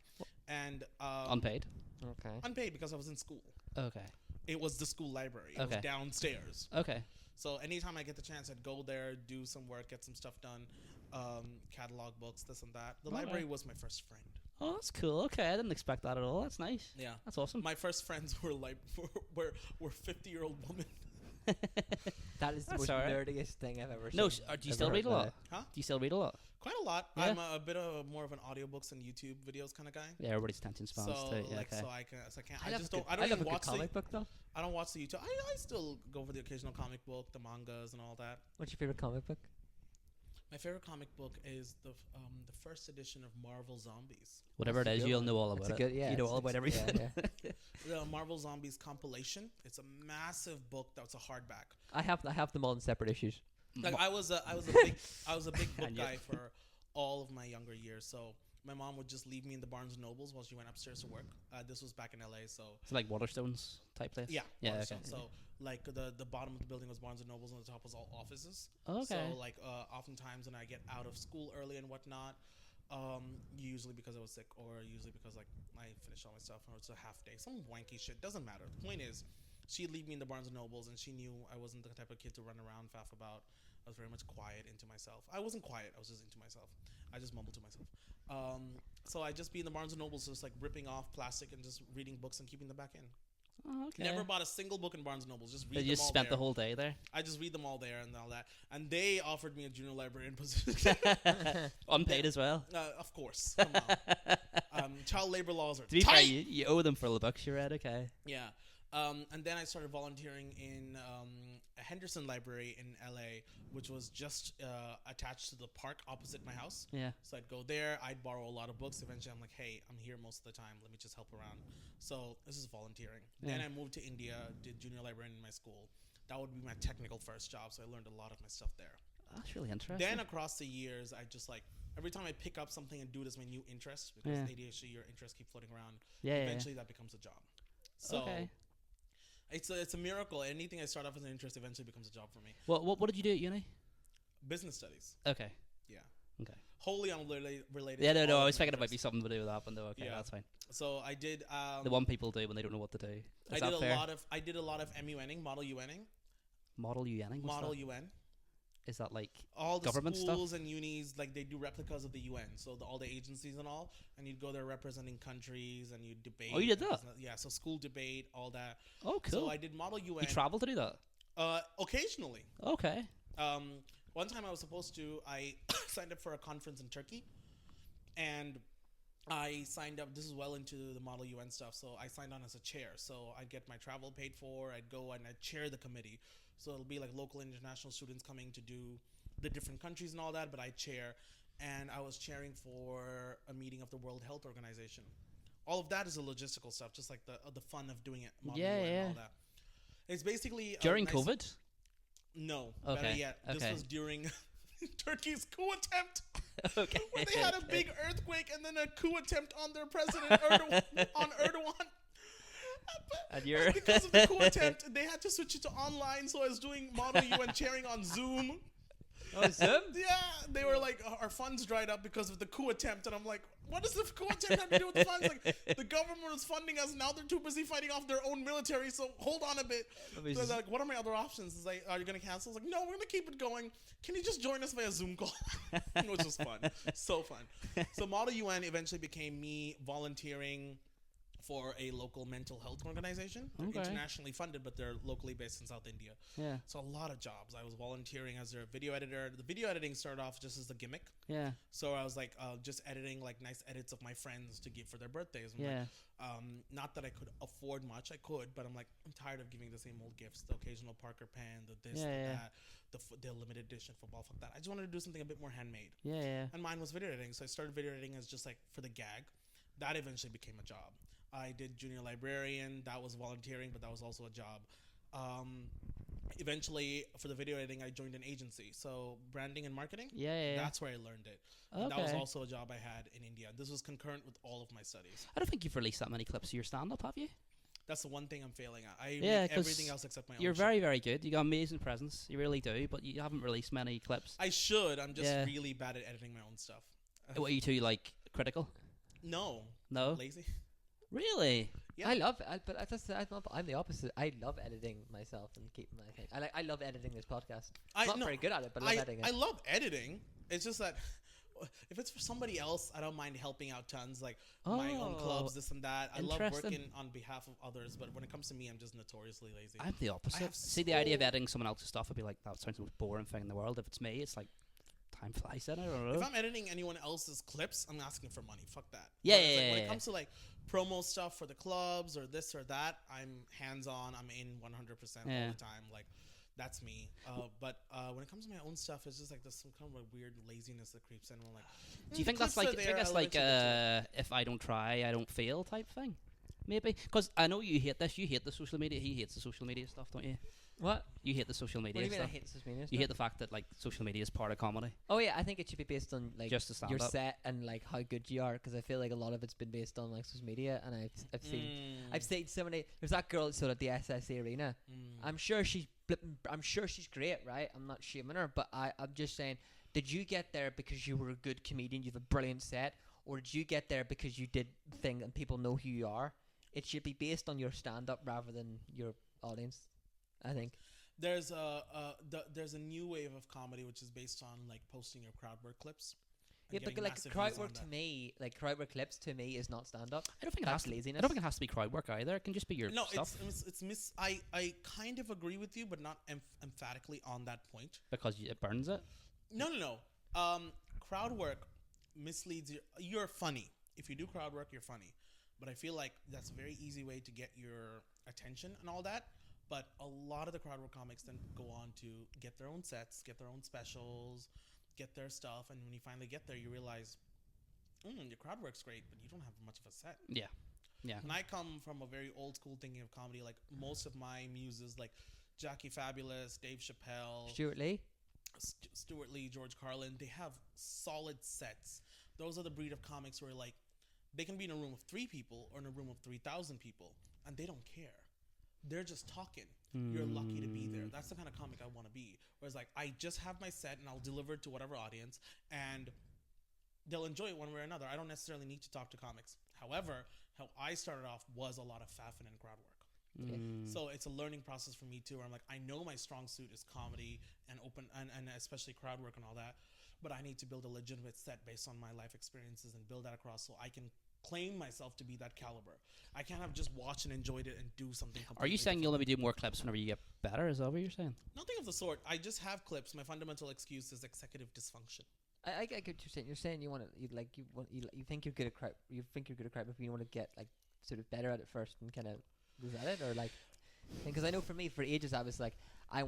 And Unpaid. Okay. unpaid because I was in school. Okay. It was the school library. It Okay. was downstairs. Okay. So anytime I get the chance, I'd go there, do some work, get some stuff done, catalog books, this and that. The Alright. library was my first friend. Oh, that's cool. Okay, I didn't expect that at all. That's nice. Yeah. That's awesome. My first friends were like were 50-year-old women. That is the That's most alright. nerdiest thing I've ever No, seen. do you ever still heard read a in my lot? life. Huh? Do you still read a lot? Quite a lot. Yeah. I'm a bit of more of an audiobooks and YouTube videos kind of guy. Yeah, everybody's attention spans So too. Yeah, like okay. so I can't. I love just a don't. good- I don't love even a good watch the. comic book though. I don't watch the YouTube. I still go for the occasional comic book, the mangas and all that. What's your favorite comic book? My favorite comic book is the first edition of Marvel Zombies. Whatever it That's a is, good you'll one. know all That's about a it. good, yeah. You know all it's- about it's- everything. Yeah, yeah. The Marvel Zombies compilation. It's a massive book that's a hardback. I have them all in separate issues. Like I was a big book And you- guy for all of my younger years. So my mom would just leave me in the Barnes and Nobles while she went upstairs to work. This was back in LA, so It's like Waterstones type place. yeah, Yeah. Barnes- Okay. So like the bottom of the building was Barnes and Nobles, and the top was all offices. Okay. So like oftentimes when I get out of school early and whatnot, usually because I was sick or usually because like I finished all my stuff or it's a half day, some wanky shit. Doesn't matter. The point is, she'd leave me in the Barnes and Nobles, and she knew I wasn't the type of kid to run around faff about. I was very much quiet into myself. I wasn't quiet. I was just into myself. I just mumbled to myself. So I'd just be in the Barnes and Nobles, just like ripping off plastic and just reading books and keeping them back in. Oh, okay. Never bought a single book in Barnes Noble. Just read You them just all spent there. the whole day there. I just read them all there and all that. And they offered me a junior librarian position. Unpaid as well. Of course. Come on. Child labor laws are To be fair, tight. you owe them for the books you read, okay. Yeah. And then I started volunteering in a Henderson library in LA, which was just attached to the park opposite my house. Yeah. So I'd go there, I'd borrow a lot of books. Eventually, I'm like, hey, I'm here most of the time. Let me just help around. So this is volunteering. Yeah. Then I moved to India, did junior librarian in my school. That would be my technical first job. So I learned a lot of my stuff there. That's really interesting. Then across the years, I just like, every time I pick up something and do it as my new interest, because ADHD, your interests keep floating around. Eventually that becomes a job. So okay. it's a miracle. Anything I start off as an interest eventually becomes a job for me. Well, what did you do at uni? Business studies. Okay. Yeah. Okay. Wholly unrelated. Yeah, to no. all I of was my thinking it might be interests. something to do with that, but no. Okay, Yeah. that's fine. So I did. The one people do when they don't know what to do. Is that fair? I did a lot of MUNing, model UNing, Model UNing. What's model that? UN. Is that like All the government stuff? schools and unis, like they do replicas of the UN. So all the agencies and all, and you'd go there representing countries and you'd debate. Oh, you did and that? Yeah. So school debate, all that. Oh, cool. So I did model UN. You travel to do that? Occasionally. Okay. One time I was supposed to, I signed up for a conference in Turkey, and I signed up. This is well into the model UN stuff, so I signed on as a chair. So I'd get my travel paid for. I'd go and I'd chair the committee. So it'll be like local and international students coming to do the different countries and all that, but I chair. And I was chairing for a meeting of the World Health Organization. All of that is the logistical stuff, just like the fun of doing it. Model UN and all that. It's basically During COVID? No. Okay. Better yet, this Okay. was during Turkey's coup attempt. Okay. Where they had a big earthquake and then a coup attempt on their president, Erdogan. And you're Because of the coup attempt, they had to switch it to online, so I was doing Model UN chairing on Zoom. Oh, Zoom? Yeah, they were like, our funds dried up because of the coup attempt, and I'm like, what does the coup attempt have to do with the funds? Like, the government was funding us, now they're too busy fighting off their own military, so hold on a bit. So they're like, what are my other options? It's like, are you gonna cancel? It's like, no, we're gonna keep it going. Can you just join us via Zoom call? Which was fun, so fun. So Model UN eventually became me volunteering for a local mental health organization. They're Okay. internationally funded, but they're locally based in South India. Yeah. So a lot of jobs. I was volunteering as their video editor. The video editing started off just as a gimmick. Yeah. So I was like just editing like nice edits of my friends to give for their birthdays. I'm Yeah. like, not that I could afford much. I could, but I'm like, I'm tired of giving the same old gifts. The occasional Parker pen, the this, Yeah, the yeah. that, the limited edition football, fuck that. I just wanted to do something a bit more handmade. Yeah. Yeah. And mine was video editing. So I started video editing as just like for the gag. That eventually became a job. I did junior librarian. That was volunteering, but that was also a job. Eventually, for the video editing, I joined an agency. So branding and marketing. Yeah. Yeah. Yeah. That's where I learned it. And that was Okay. also a job I had in India. This was concurrent with all of my studies. I don't think you've released that many clips of your stand-up, have you? That's the one thing I'm failing at. I Yeah, make 'cause everything else except my own You're shit. very, very good. You got amazing presence. You really do, but you haven't released many clips. I should. I'm just Yeah. really bad at editing my own stuff. What are you two like critical? No. No, Lazy. really. Yeah. I love it, but I'm the opposite. I love editing myself and keeping my thing. I love editing this podcast. I'm not very good at it, but I love editing it. I love editing. It's just that if it's for somebody else, I don't mind helping out tons, like my own clubs, this and that. I love Interesting. working on behalf of others, but when it comes to me, I'm just notoriously lazy. I'm the opposite. have See, the idea of so- editing someone else's stuff would be like, that sounds the most boring thing in the world. If it's me, it's like, time flies in. I don't know. If I'm editing anyone else's clips, I'm asking for money. Fuck that. Yeah, But it's yeah, like, when yeah, it comes to like promo stuff for the clubs or this or that, I'm hands on. I'm in 100% all Yeah. the time. Like that's me. But when it comes to my own stuff, it's just like there's some kind of a weird laziness that creeps in. I'm like, Do you think that's like? Do you think that's like if I don't try, I don't fail type thing? Maybe because I know you hate this. You hate the social media. He hates the social media stuff, don't you? What? You hate the social What media do you mean I stuff. hate social media You stuff? hate the fact that like social media is part of comedy. Oh yeah, I think it should be based on like Just to stand your up. set and like how good you are, because I feel like a lot of it's been based on like social media, and I've seen so many. There's that girl that sold at the SSE Arena. I'm sure she's great, right? I'm not shaming her, but I'm just saying, did you get there because you were a good comedian, you have a brilliant set, or did you get there because you did the thing and people know who you are? It should be based on your stand-up rather than your audience, I think. There's a new wave of comedy which is based on like posting your crowd work clips. Yeah, and but getting like massive crowd views on work to that. me, like crowd work clips to me is not stand up. I don't think it has That's to. laziness. I don't think it has to be crowd work either. It can just be your No, stuff I kind of agree with you, but not emphatically on that point. because it burns it. No. Crowd work misleads you. You're funny. If you do crowd work, you're funny. But I feel like that's a very easy way to get your attention and all that. But a lot of the crowd work comics then go on to get their own sets, get their own specials, get their stuff. And when you finally get there, you realize, your crowd work's great, but you don't have much of a set. Yeah. Yeah. And I come from a very old school thinking of comedy. Like most of my muses, like Jackie Fabulous, Dave Chappelle, Stuart Lee. Stuart Lee, George Carlin, they have solid sets. Those are the breed of comics where like they can be in a room of 3 people or in a room of 3,000 people and they don't care. They're just talking. You're lucky to be there. That's the kind of comic I want to be. Whereas like I just have my set and I'll deliver it to whatever audience and they'll enjoy it one way or another. I don't necessarily need to talk to comics. However, how I started off was a lot of faffing and crowd work. So it's a learning process for me too, where I'm like, I know my strong suit is comedy and open and especially crowd work and all that, but I need to build a legitimate set based on my life experiences and build that across so I can claim myself to be that caliber. I can't have just watched and enjoyed it and do something completely Are you saying you'll different. maybe do more clips whenever you get better? Is that what you're saying? Nothing of the sort. I just have clips. My fundamental excuse is executive dysfunction. I get what you're saying. You're saying you want to, you think you're good at crowd. You think you're good at crowd, but you want to get like sort of better at it first and kind of is that it or like? Because I know for me, for ages, I was like, I've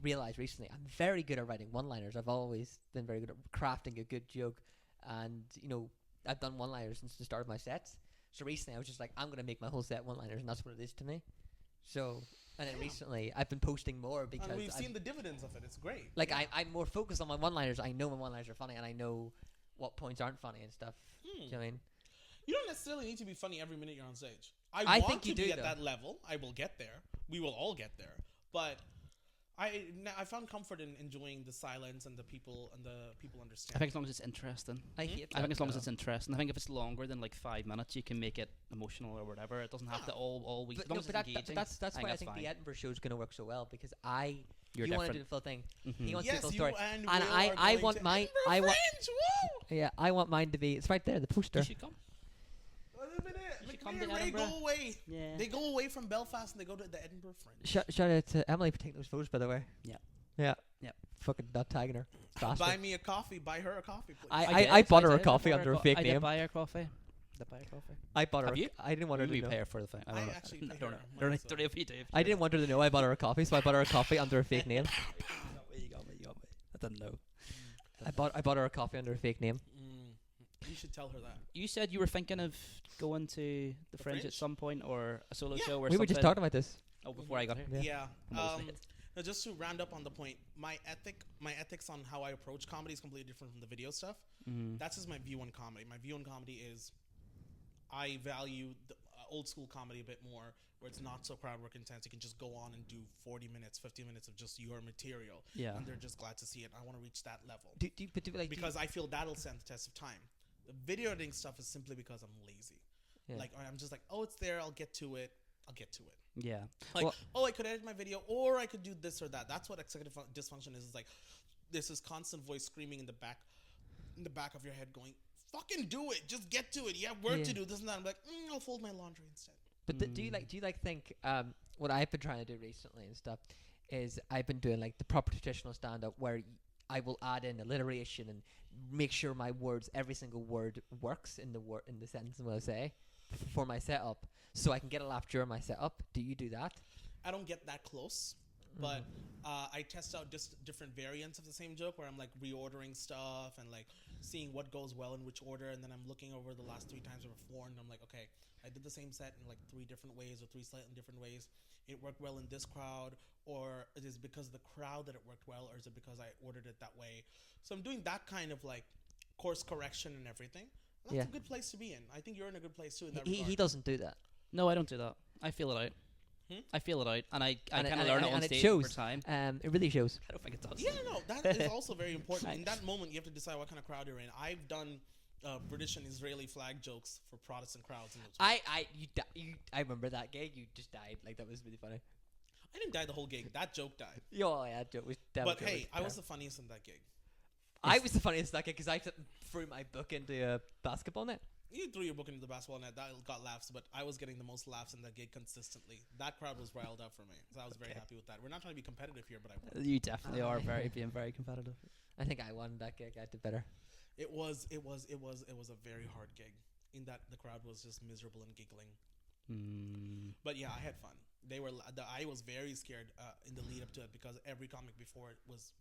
realized recently, I'm very good at writing one-liners. I've always been very good at crafting a good joke. And, I've done one-liners since the start of my sets. So recently, I was just like, I'm going to make my whole set one-liners, and that's what it is to me. So, and then recently, I've been posting more because And we've seen the dividends of it. It's great. like, I'm more focused on my one-liners. I know my one-liners are funny, and I know what points aren't funny and stuff. Do you know what I mean? You don't necessarily need to be funny every minute you're on stage. I I want think to you be do, at though. that level. I will get there. We will all get there. But I found comfort in enjoying the silence and the people I understand. think as long as it's interesting. I hate I think as long as that, it's interesting. I think if it's longer than like 5 minutes, you can make it emotional or whatever. It doesn't have to all week. But, As long no, as but it's that, engaging, that's why I that's think fine. the Edinburgh show is going to work so well because You're you want to do different. the full thing. Mhm. He wants to do Yes, the full you story. and And Will I are going want to mine. Edinburgh I want. Fringe, woo! Yeah, I want mine to be. It's right there, the poster. You should come. Wait a minute. You should come to McNeil Ray Edinburgh. go away. Yeah. They go away from Belfast and they go to the Edinburgh Fringe. Shout out to Emily for taking those photos, by the way. Yeah. Yeah. Yeah. Fucking not tagging her. Bastard. Buy me a coffee. Buy her a coffee, please. I bought her a did. coffee I bought under her a co- fake I name. did buy her coffee. Did buy her coffee. I bought her. Have you? I didn't want her to You know. pay her for the thing. I I don't know. actually I pay don't her know. money, Don't know so- if you do. I didn't want her to know I bought her a coffee, so I bought her a coffee under a fake name. You got me. I didn't know. I bought her a coffee under a fake name. You should tell her that. You said you were thinking of going to the Fringe at Fringe? some point or a solo Yeah. show or We something. were just talking about this. Oh, before I got here. Yeah. Yeah. I'm always late. Now just to round up on the point, my ethics on how I approach comedy is completely different from the video stuff. That's just my view on comedy. My view on comedy is I value the old school comedy a bit more, where it's not so crowd work intense. You can just go on and do 40 minutes, 50 minutes of just your material, Yeah. and they're just glad to see it. I want to reach that level Because I feel that'll stand the test of time. The video editing stuff is simply because I'm lazy. Yeah. Like I'm just like, oh, it's there. I'll get to it. Yeah. Like, Well- oh, I could edit my video, or I could do this or that. That's what executive dysfunction is. It's like this is constant voice screaming in the back of your head, going, "Fucking do it! Just get to it. You have work Yeah. to do. This and that." I'm like, I'll fold my laundry instead. But do you think what I've been trying to do recently and stuff is I've been doing like the proper traditional stand up where I will add in alliteration and make sure my words, every single word works in the sentence I'm gonna say for my setup, so I can get a laugh during my setup. Do you do that? I don't get that close, but I test out just different variants of the same joke where I'm like reordering stuff and like seeing what goes well in which order, and then I'm looking over the last 3 times or 4, and I'm like, okay, I did the same set in like 3 different ways or 3 slightly different ways. It worked well in this crowd, or it is because of the crowd that it worked well, or is it because I ordered it that way? So I'm doing that kind of like course correction and everything. And that's a good place to be in. I think you're in a good place too in that regard. He doesn't do that. No, I don't do that. I feel it out. I feel it out, and I kind of learn it on and stage it shows. over time. It really shows. I don't think it does. Yeah, no, that is also very important. In that moment, you have to decide what kind of crowd you're in. I've done British and Israeli flag jokes for Protestant crowds. And I remember that gig. You just died. Like, that was really funny. I didn't die the whole gig. That joke died. Yeah, that joke was. But hey, I was the funniest in that gig. I was the funniest that gig because I threw my book into a basketball net. You threw your book into the basketball net. That got laughs, but I was getting the most laughs in that gig consistently. That crowd was riled up for me, so I was very happy with that. We're not trying to be competitive here, but I won. You definitely are being very competitive. I think I won that gig. I did better. It was a very hard gig. In that the crowd was just miserable and giggling. But yeah, I had fun. I was very scared in the lead up to it because every comic before it was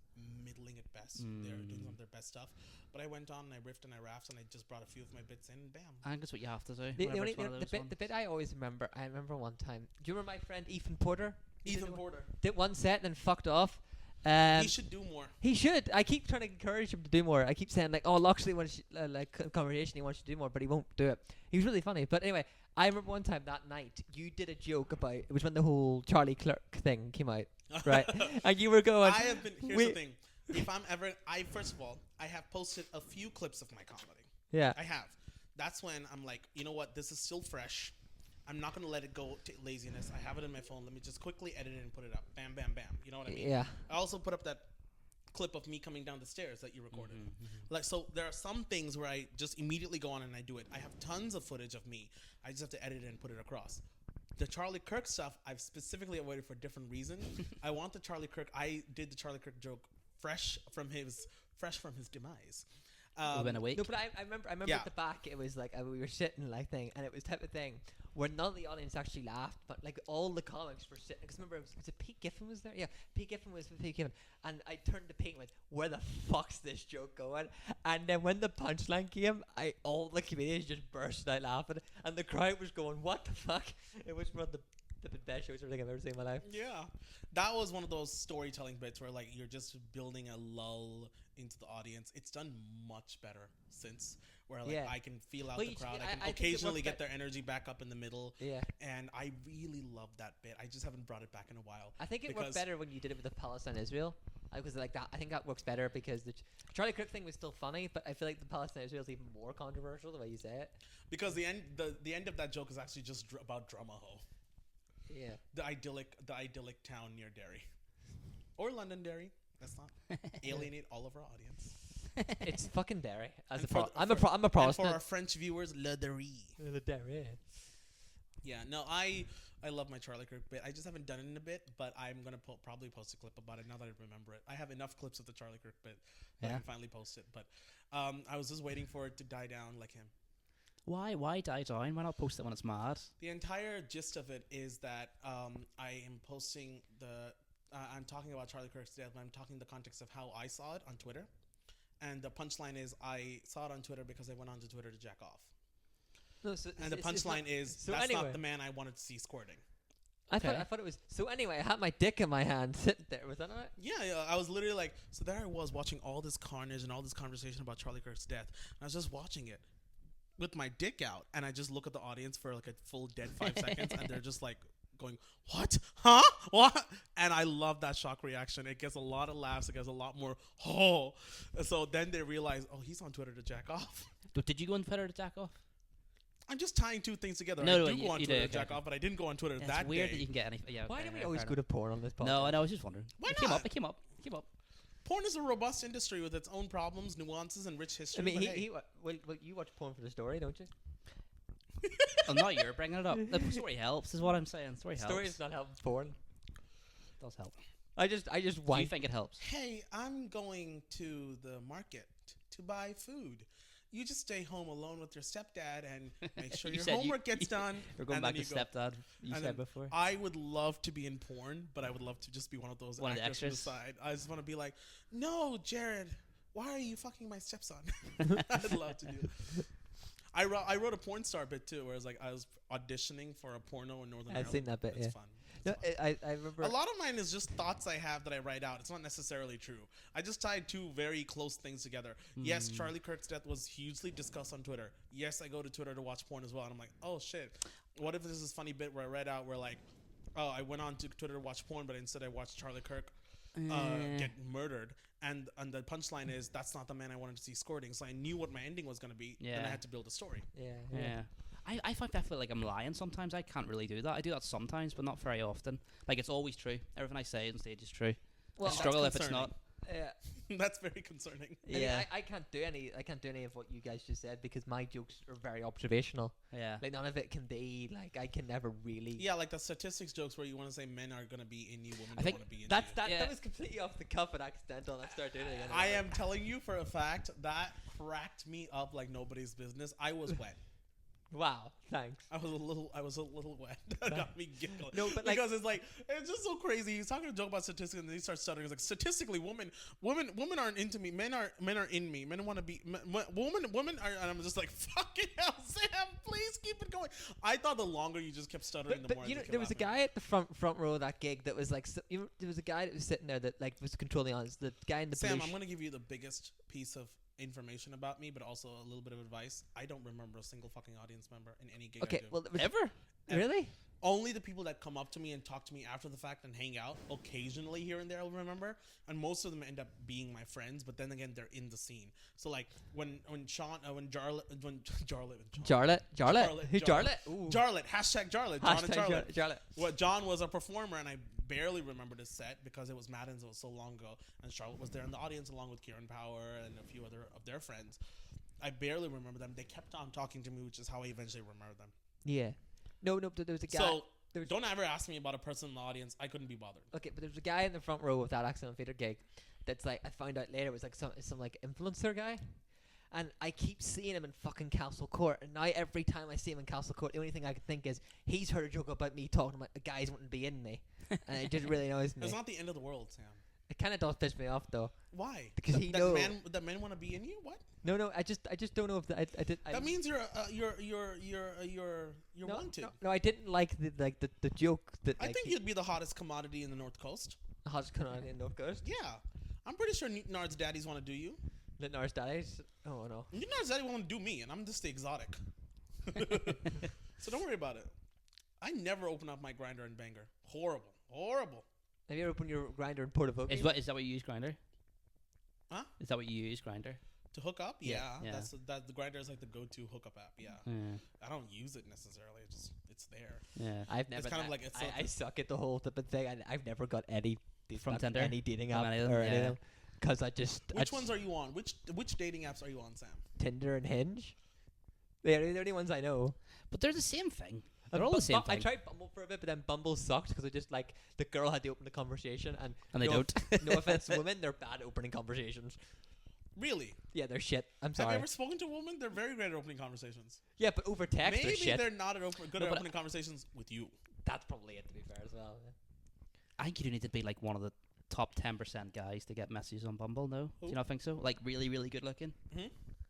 middling at best. They're doing some of their best stuff. But I went on and I riffed and I rapped and I just brought a few of my bits in and bam. I think that's what you have to do. The bit I always remember, I remember one time. Do you remember my friend Ethan Porter? Ethan Porter Did one set and then fucked off. He should do more. He should. I keep trying to encourage him to do more. I keep saying like, oh, Loxley wants conversation. He wants you to do more, but he won't do it. He was really funny. But anyway, I remember one time that night you did a joke about it was when the whole Charlie Clerk thing came out, right? And you were going. I have been. Here's the thing. If I'm ever, first of all, I have posted a few clips of my comedy. Yeah. I have. That's when I'm like, you know what? This is still fresh. I'm not gonna let it go to laziness. I have it in my phone. Let me just quickly edit it and put it up. Bam, bam, bam. You know what I mean? Yeah. I also put up that clip of me coming down the stairs that you recorded. Like, so there are some things where I just immediately go on and I do it. I have tons of footage of me. I just have to edit it and put it across. The Charlie Kirk stuff, I've specifically avoided for a different reason. I want the Charlie Kirk. I did the Charlie Kirk joke fresh from his demise. Within a week. No, but I remember at the back it was like we were sitting like thing, and it was type of thing where none of the audience actually laughed, but like all the comics were sitting. Because remember, was it Pete Giffen was there? Yeah, Pete Giffen was with Pete Giffen, and I turned to Pete and went, "Where the fuck's this joke going?" And then when the punchline came, all the comedians just burst out laughing, and the crowd was going, "What the fuck?" It was one of the best shows I've ever seen in my life. Yeah, that was one of those storytelling bits where like you're just building a lull into the audience. It's done much better since, where like I can feel out the crowd. I can occasionally get their energy back up in the middle. Yeah, and I really love that bit. I just haven't brought it back in a while. I think it worked better when you did it with the Palestine Israel. Because like that, I think that works better because the Charlie Kirk thing was still funny, but I feel like the Palestine Israel is even more controversial the way you say it. Because the end of that joke is actually just about Drumahoe. Yeah, the idyllic town near Derry, or Londonderry. Let's not alienate all of our audience. It's fucking Derry. I'm a Protestant. And for our French viewers, Le Derry. Le Derry. Yeah, no, I love my Charlie Kirk bit. I just haven't done it in a bit, but I'm gonna probably post a clip about it now that I remember it. I have enough clips of the Charlie Kirk bit that I can finally post it. But I was just waiting for it to die down like him. Why die down? Why not post it when it's mad? The entire gist of it is that I am posting I'm talking about Charlie Kirk's death, but I'm talking the context of how I saw it on Twitter. And the punchline is I saw it on Twitter because I went onto Twitter to jack off. No, and the punchline is that's not the man I wanted to see squirting. I thought it was. So anyway, I had my dick in my hand sitting there. Was that all right? Yeah, I was literally like, so there I was watching all this carnage and all this conversation about Charlie Kirk's death. And I was just watching it with my dick out, and I just look at the audience for like a full dead 5 seconds, and they're just like going, "What? Huh? What?" And I love that shock reaction. It gets a lot of laughs. It gets a lot more "oh." So then they realize, oh, he's on Twitter to jack off. Did you go on Twitter to jack off? I'm just tying two things together. No, I do go on Twitter to jack off, but I didn't go on Twitter that day. It's weird that you can get any. Yeah, why do we always go to porn on this podcast? No, I was just wondering. Why not? It came up. Porn is a robust industry with its own problems, nuances, and rich history. I mean, well, you watch porn for the story, don't you? Well, now you're bringing it up. The story helps, is what I'm saying. Story is not helping porn. It does help. I just Do you think it helps? Hey, I'm going to the market to buy food. You just stay home alone with your stepdad and make sure your homework gets done. We're going back to stepdad. You said before. I would love to be in porn, but I would love to just be one of those actors from the side. I just want to be like, no, Jared, why are you fucking my stepson? I'd love to do it. I wrote a porn star bit too, where I was auditioning for a porno in Northern Ireland. I've seen that bit. It's yeah. fun. No, I remember. A lot of mine is just thoughts I have that I write out. It's not necessarily true. I just tied two very close things together. Yes, Charlie Kirk's death was hugely discussed on Twitter. Yes, I go to Twitter to watch porn as well. And I'm like, oh shit. What if this is this funny bit where I read out where like, oh, I went on to Twitter to watch porn, but instead I watched Charlie Kirk get murdered. And the punchline is that's not the man I wanted to see squirting. So I knew what my ending was going to be. Yeah. Then I had to build a story. Yeah. I find I feel like I'm lying sometimes. I can't really do that. I do that sometimes, but not very often. Like, it's always true. Everything I say on stage is true. Well, I struggle if it's not. Yeah. That's very concerning. I mean, Yeah. I can't do any of what you guys just said because my jokes are very observational. Yeah. Like none of it can be like I can never really. Yeah, like the statistics jokes where you want to say men are gonna be in you, women I don't think want to be in That's you. that. Yeah. That was completely off the cuff and accidental. I started doing it again. I am telling you for a fact that cracked me up like nobody's business. I was wet. Wow. Thanks. I was a little wet. That got me giggling. No, but like. Because it's just so crazy. He's talking a joke about statistics, and then he starts stuttering. He's like, statistically, women aren't into me. Men are in me. Men want to be. Women are, and I'm just like, fucking hell, Sam, please keep it going. I thought the longer you just kept stuttering, the more. But you I know, just there kept was a laughing. guy at the front row of that gig that was like, there was a guy that was sitting there that like was controlling us. The guy in the Sam, blue I'm gonna give you the biggest piece of information about me, but also a little bit of advice. I don't remember a single fucking audience member in any gig I Okay, do. well, there was Ever? really. Only the people that come up to me and talk to me after the fact and hang out occasionally here and there I'll remember, and most of them end up being my friends, but then again they're in the scene. So like when Jarlet Who's Jarlet? Ooh. Jarlet hashtag Jarlet Hashtag Jarlet. Well, John was a performer and I barely remembered his set because it was Madden's, it was so long ago, and Charlotte was there in the audience along with Kieran Power and a few other of their friends. I barely remember them. They kept on talking to me, which is how I eventually remember them. Yeah. No, there was a guy. So there was, don't ever ask me about a person in the audience. I couldn't be bothered. okay, but there was a guy in the front row of that Accidental Theatre gig that's like, I found out later was like some like influencer guy. And I keep seeing him in fucking Castle Court. And now every time I see him in Castle Court, the only thing I can think is he's heard a joke about me talking about guys wanting to be in me. And it just really annoys me. It's not the end of the world, Sam. It kind of does piss me off though. Why? Because he that knows. men want to be in you. What? No, I just don't know if I did. That means you're wanted. No, I didn't like the joke that. I like, think you'd be the hottest commodity in the North Coast. How's going on in North Coast? Yeah, I'm pretty sure Nard's daddies want to do you. The North Daddies. Oh no. Nard's daddy want to do me, and I'm just the exotic. So don't worry about it. I never open up my grinder and banger. Horrible. Have you ever opened your grinder in Port of Oak? Is that what you use, Grinder? Huh? Is that what you use, Grinder? To hook up? Yeah, Yeah. yeah. That the grinder is like the go-to hookup app. Yeah. I don't use it necessarily. It's there. Yeah. I've never. kind of like it's I suck at the whole type of thing. I've never got any From Tinder? any dating From app any of them? or any Yeah. of them. Because I just Which ones are you on? Which dating apps are you on, Sam? Tinder and Hinge. They're the only ones I know. But they're the same thing. They're all the same I thing. tried Bumble for a bit, but then Bumble sucked because I just like the girl had to open the conversation, and And they no don't. no offense, to women, they're bad at opening conversations. Really? Yeah, they're shit. I'm Have sorry. you ever spoken to a woman? They're very great at opening conversations. Yeah, but over text, Maybe they're shit. they're not good No, at but opening conversations with you. That's probably it, to be fair, as well. Yeah. I think you do need to be like one of the top 10% guys to get messages on Bumble, no? Do you not think so? Like really, really good looking? Hmm?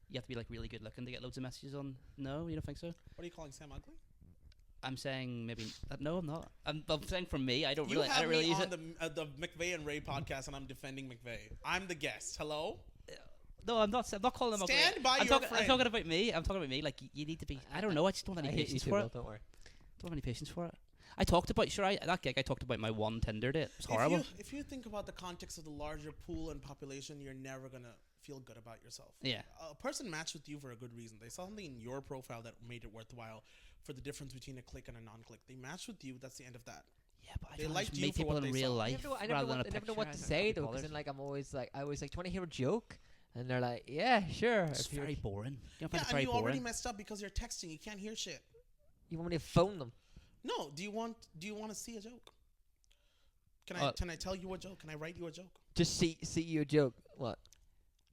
You have to be like really good looking to get loads of messages on. No, you don't think so? What are you calling Sam ugly? I'm saying maybe no, I'm not. I'm saying for me, I don't You really, I have don't really me use on it. the McVeigh and Ray podcast, and I'm defending McVeigh. I'm the guest. Hello. No, I'm not. I'm not calling them ugly. Stand by I'm your talking, friend. I'm talking about me. I'm talking about me. Like you need to be. I don't know. I just don't have I any hate you patience too, for Will, it. don't worry. Don't have any patience for it. I talked about that gig. I talked about my one Tinder date. It was horrible. If you think about the context of the larger pool and population, you're never gonna feel good about yourself. Yeah. A person matched with you for a good reason. They saw something in your profile that made it worthwhile. For the difference between a click and a non-click, they matched with you. That's the end of that. Yeah, but I They don't liked just you meet for people what in they real saw. life I rather than a never know picture. what I to don't say be though, because bothered. then like I'm always like, I always like, do you want to hear a joke? And they're like, yeah, sure. It's If you're- very boring. You don't Yeah, find it and very you already boring. messed up because you're texting. You can't hear shit. You want me to phone them? No. Do you want to see a joke? Can I tell you a joke? Can I write you a joke? Just see you a joke. What?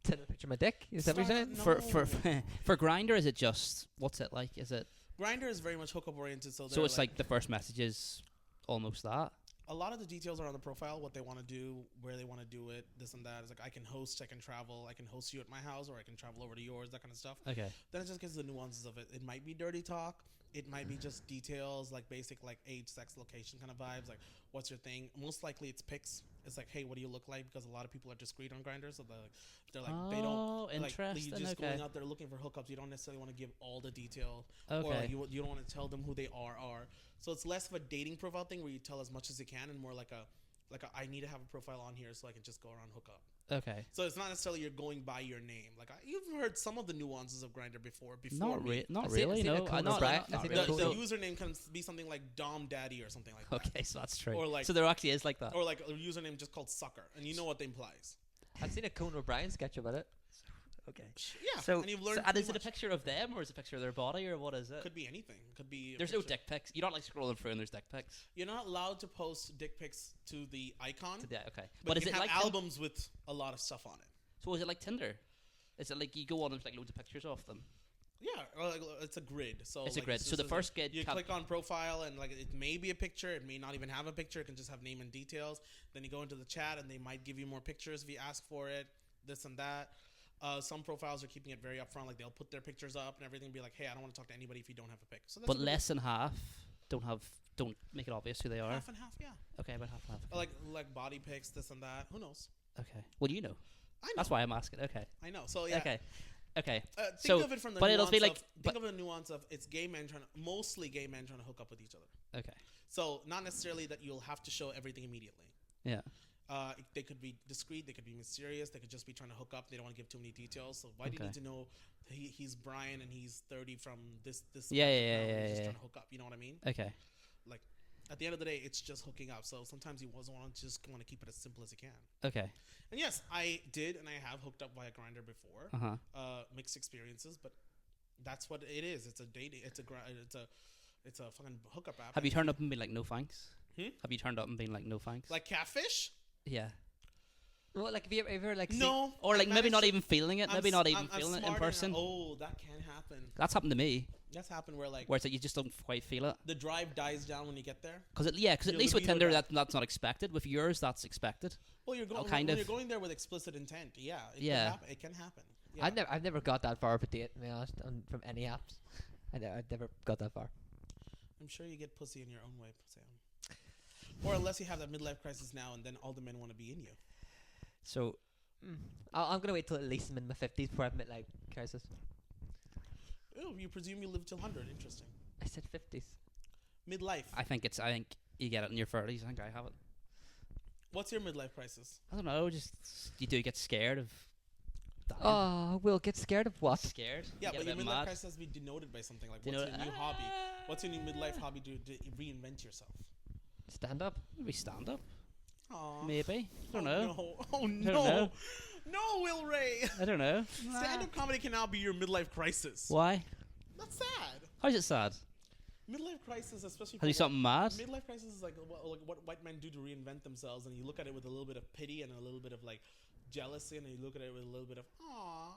Send a picture of my dick? Is that what you're saying? Start- For No. for Grinder, is it just what's it like? Is it Grindr is very much hookup oriented, so so? It's like the first message is almost that. a lot of the details are on the profile, what they want to do, where they want to do it, this and that. It's like I can host, I can travel, I can host you at my house, or I can travel over to yours, that kind of stuff. Okay. Then it just gets the nuances of it. It might be dirty talk. It might be just details like basic like age, sex, location kind of vibes. Like what's your thing? Most likely it's pics. It's like, hey, what do you look like? Because a lot of people are discreet on Grindr, so they're like they don't. Oh, Like, interesting. you're just Okay. going out there looking for hookups. You don't necessarily want to give all the detail, or Okay. like you don't want to tell them who they are. So it's less of a dating profile thing where you tell as much as you can, and more like a I need to have a profile on here so I can just go around hook up. Okay. So it's not necessarily you're going by your name. Like you've heard some of the nuances of Grindr before Not me. not I've seen- really. I've seen No, a Conor not Bryant- not I've seen a The, really. Conor- the username can be something like Dom Daddy or something like that. Okay, so that's true. Or like- so there actually is like that. Or like a username just called Sucker, and you know what that implies. I've seen a Conan O'Brien sketch about it. Okay. Yeah. So, and you've learned and pretty is it a much. picture of them or is it a picture of their body or what is it? Could be anything. Could be. A There's no picture. dick pics. You're not like scrolling through and there's dick pics. You're not allowed to post dick pics to the icon. Yeah, okay. But is you it can have like albums with a lot of stuff on it. So is it like Tinder? Is it like you go on and there's like loads of pictures of them? Yeah, it's a grid. So It's a like, grid. So the first grid you can- click on profile and like it may be a picture, it may not even have a picture. It can just have name and details. Then you go into the chat and they might give you more pictures if you ask for it. This and that. Some profiles are keeping it very upfront. Like they'll put their pictures up and everything. Be like, hey, I don't want to talk to anybody if you don't have a pic. So that's But a good- less than half don't make it obvious who they are. half and half. Yeah. Okay, about half and half. Like body pics, this and that. Who knows? Okay. Well, you know. I know. That's why I'm asking. Okay. I know. So yeah. Okay. Okay. Think So, of it from the but it'll nuance be like- of, think of the nuance of it's mostly gay men trying to hook up with each other. Okay. So not necessarily that you'll have to show everything immediately. Yeah. They could be discreet. They could be mysterious. They could just be trying to hook up. They don't want to give too many details. So why do you Okay. need to know he's Brian and he's 30 from this? Yeah, month? yeah, No, yeah, he's just yeah. trying to hook up. You know what I mean? Okay. Like at the end of the day, it's just hooking up. So sometimes you want to keep it as simple as you can. Okay. And yes, I did, and I have hooked up via Grindr before. Mixed experiences, but that's what it is. It's a dating. It's a fucking hookup app. Have you turned up and been like, no thanks? Hmm? Have you turned up and been like, no thanks? Like catfish? Yeah. Well, like, have you ever like No. Or like I maybe not managed to- even feeling it. I'm Maybe s- not even I'm feeling it in smart person. Oh, that can happen. That's happened to me. That's happened where like Where it's like you just don't quite feel it. the drive dies down when you get there. Because at Your least with libido Tinder dies. that's not expected. With yours, that's expected. Well, you're going kind when of. you're going there with explicit intent. Yeah, Yeah. it can happen. Yeah. I've never got that far of a date, to be honest, from any apps. I've never got that far. I'm sure you get pussy in your own way, Sam. Or unless you have that midlife crisis now, and then all the men want to be in you. So I'm gonna wait till at least I'm in my 50s before I have midlife crisis. Oh, you presume you live till 100. Interesting. I said 50s. Midlife. I think you get it in your 30s. I think I have it. What's your midlife crisis? I don't know. Just you do get scared of dying. Oh, we'll get scared of what? Scared? Yeah, You but get a your bit midlife mad. crisis has to be denoted by something like Do you what's know- your new hobby? What's your new midlife hobby to reinvent yourself? Stand up. Maybe stand up. Aww. Maybe. I don't know. No. Oh don't no. know. No, Will Ray. I don't know. Stand-up comedy can now be your midlife crisis. Why? That's sad. How's it sad? Midlife crisis, especially Have you something mad? midlife crisis is like what white men do to reinvent themselves, and you look at it with a little bit of pity and a little bit of like jealousy, and you look at it with a little bit of aww.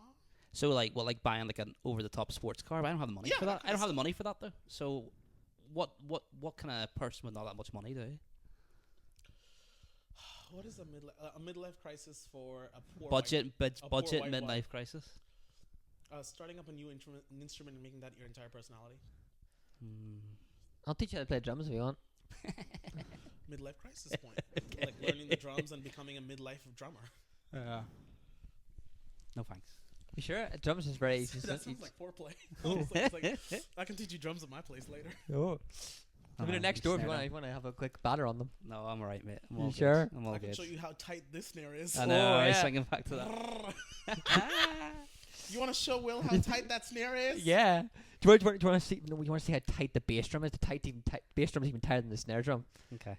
So like, buying like an over-the-top sports car? But I don't have the money Yeah, for that that. I don't have the kinda money for that though. So, what kind of person with not that much money do? What is a midlife crisis for a poor Budget poor budget white midlife wife. crisis. Starting up a new instrument and making that your entire personality. I'll teach you how to play drums if you want. Midlife crisis point. Like learning the drums and becoming a midlife drummer. Yeah. No thanks. You sure? Drums is very easy. That sounds like foreplay. Honestly, it's like, I can teach you drums at my place later. Oh. I mean, Uh-huh, next door if you snare want to have a quick batter on them. No, I'm alright, mate. I'm You all sure? Good. I'm all I can good. show you how tight this snare is. I know. Oh, I was yeah. thinking back to that. You want to show Will how tight that snare is? Yeah. Do you want to see? No, you want to see how tight the bass drum is? The bass drum is even tighter than the snare drum. Okay.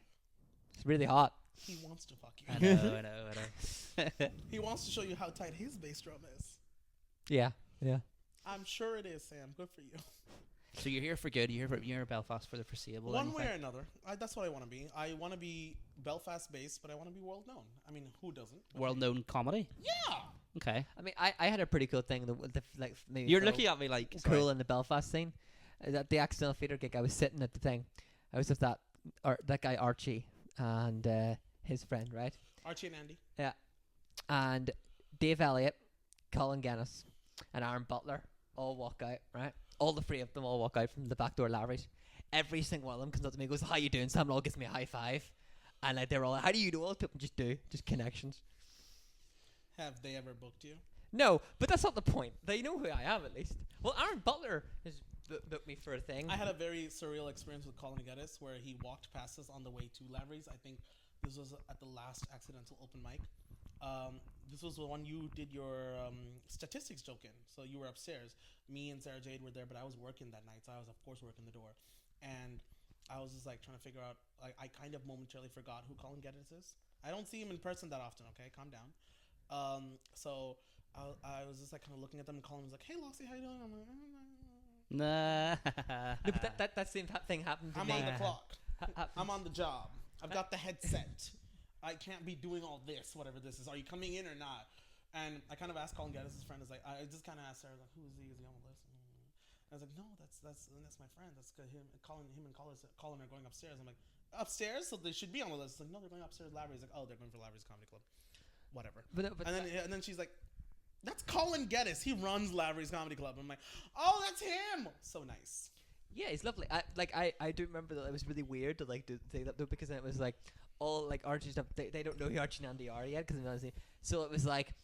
It's really hot. He wants to fuck I you. know. I know. He wants to show you how tight his bass drum is. Yeah. Yeah. I'm sure it is, Sam. Good for you. So you're here for good. You're in Belfast for the foreseeable. One then, way you or think? another. That's what I want to be. I want to be Belfast based, but I want to be world known. I mean, who doesn't? World-known comedy. Yeah. Okay. I mean, I had a pretty cool thing. Like maybe You're for looking at me like cool in the Belfast scene. At the accidental theatre gig, I was sitting at the thing. I was with that guy Archie and his friend, right? Archie and Andy. Yeah. And Dave Elliott, Colin Guinness, and Aaron Butler all walk out, right? All the three of them all walk out from the back door Larry's. Every single one of them comes up to me and goes, "How you doing, Sam?" And all gives me a high five. And like they're all like, "How do you do all the people just connections." Have they ever booked you? No, but that's not the point. They know who I am at least. Well, Aaron Butler has booked me for a thing. I had a very surreal experience with Colin Geddes where he walked past us on the way to Lavery's. I think this was at the last accidental open mic. This was the one you did your statistics joke in. So you were upstairs. Me and Sarah Jade were there, but I was working that night, so I was of course working the door. And I was just like trying to figure out. Like I kind of momentarily forgot who Colin Geddes is. I don't see him in person that often. Okay, calm down. So I was just like kind of looking at them, and Colin was like, "Hey, Loxy, how you doing?" I'm like, Nah. No, but that same thing happened to "I'm me. on the clock. Happened- I'm on the job. I've got the headset. I can't be doing all this, whatever this is. Are you coming in or not?" And I kind of asked Colin Geddes, his friend, is like, I just kind of asked her, like, "Who is he? Is he on the list?" And I was like, "No, that's my friend. That's good. Him and Colin are going upstairs." I'm like, "Upstairs? So they should be on the list." It's like, "No, they're going upstairs." Larry's like, "Oh, they're going for Larry's Comedy Club, whatever." but And then she's like, "That's Colin Geddes. He runs Larry's Comedy Club." I'm like, "Oh, that's him. So nice." yeah, he's lovely. I do remember that it was really weird to like to say that though, because then it was like all like Archie stuff. They don't know who Archie and Andy are yet because so it was like.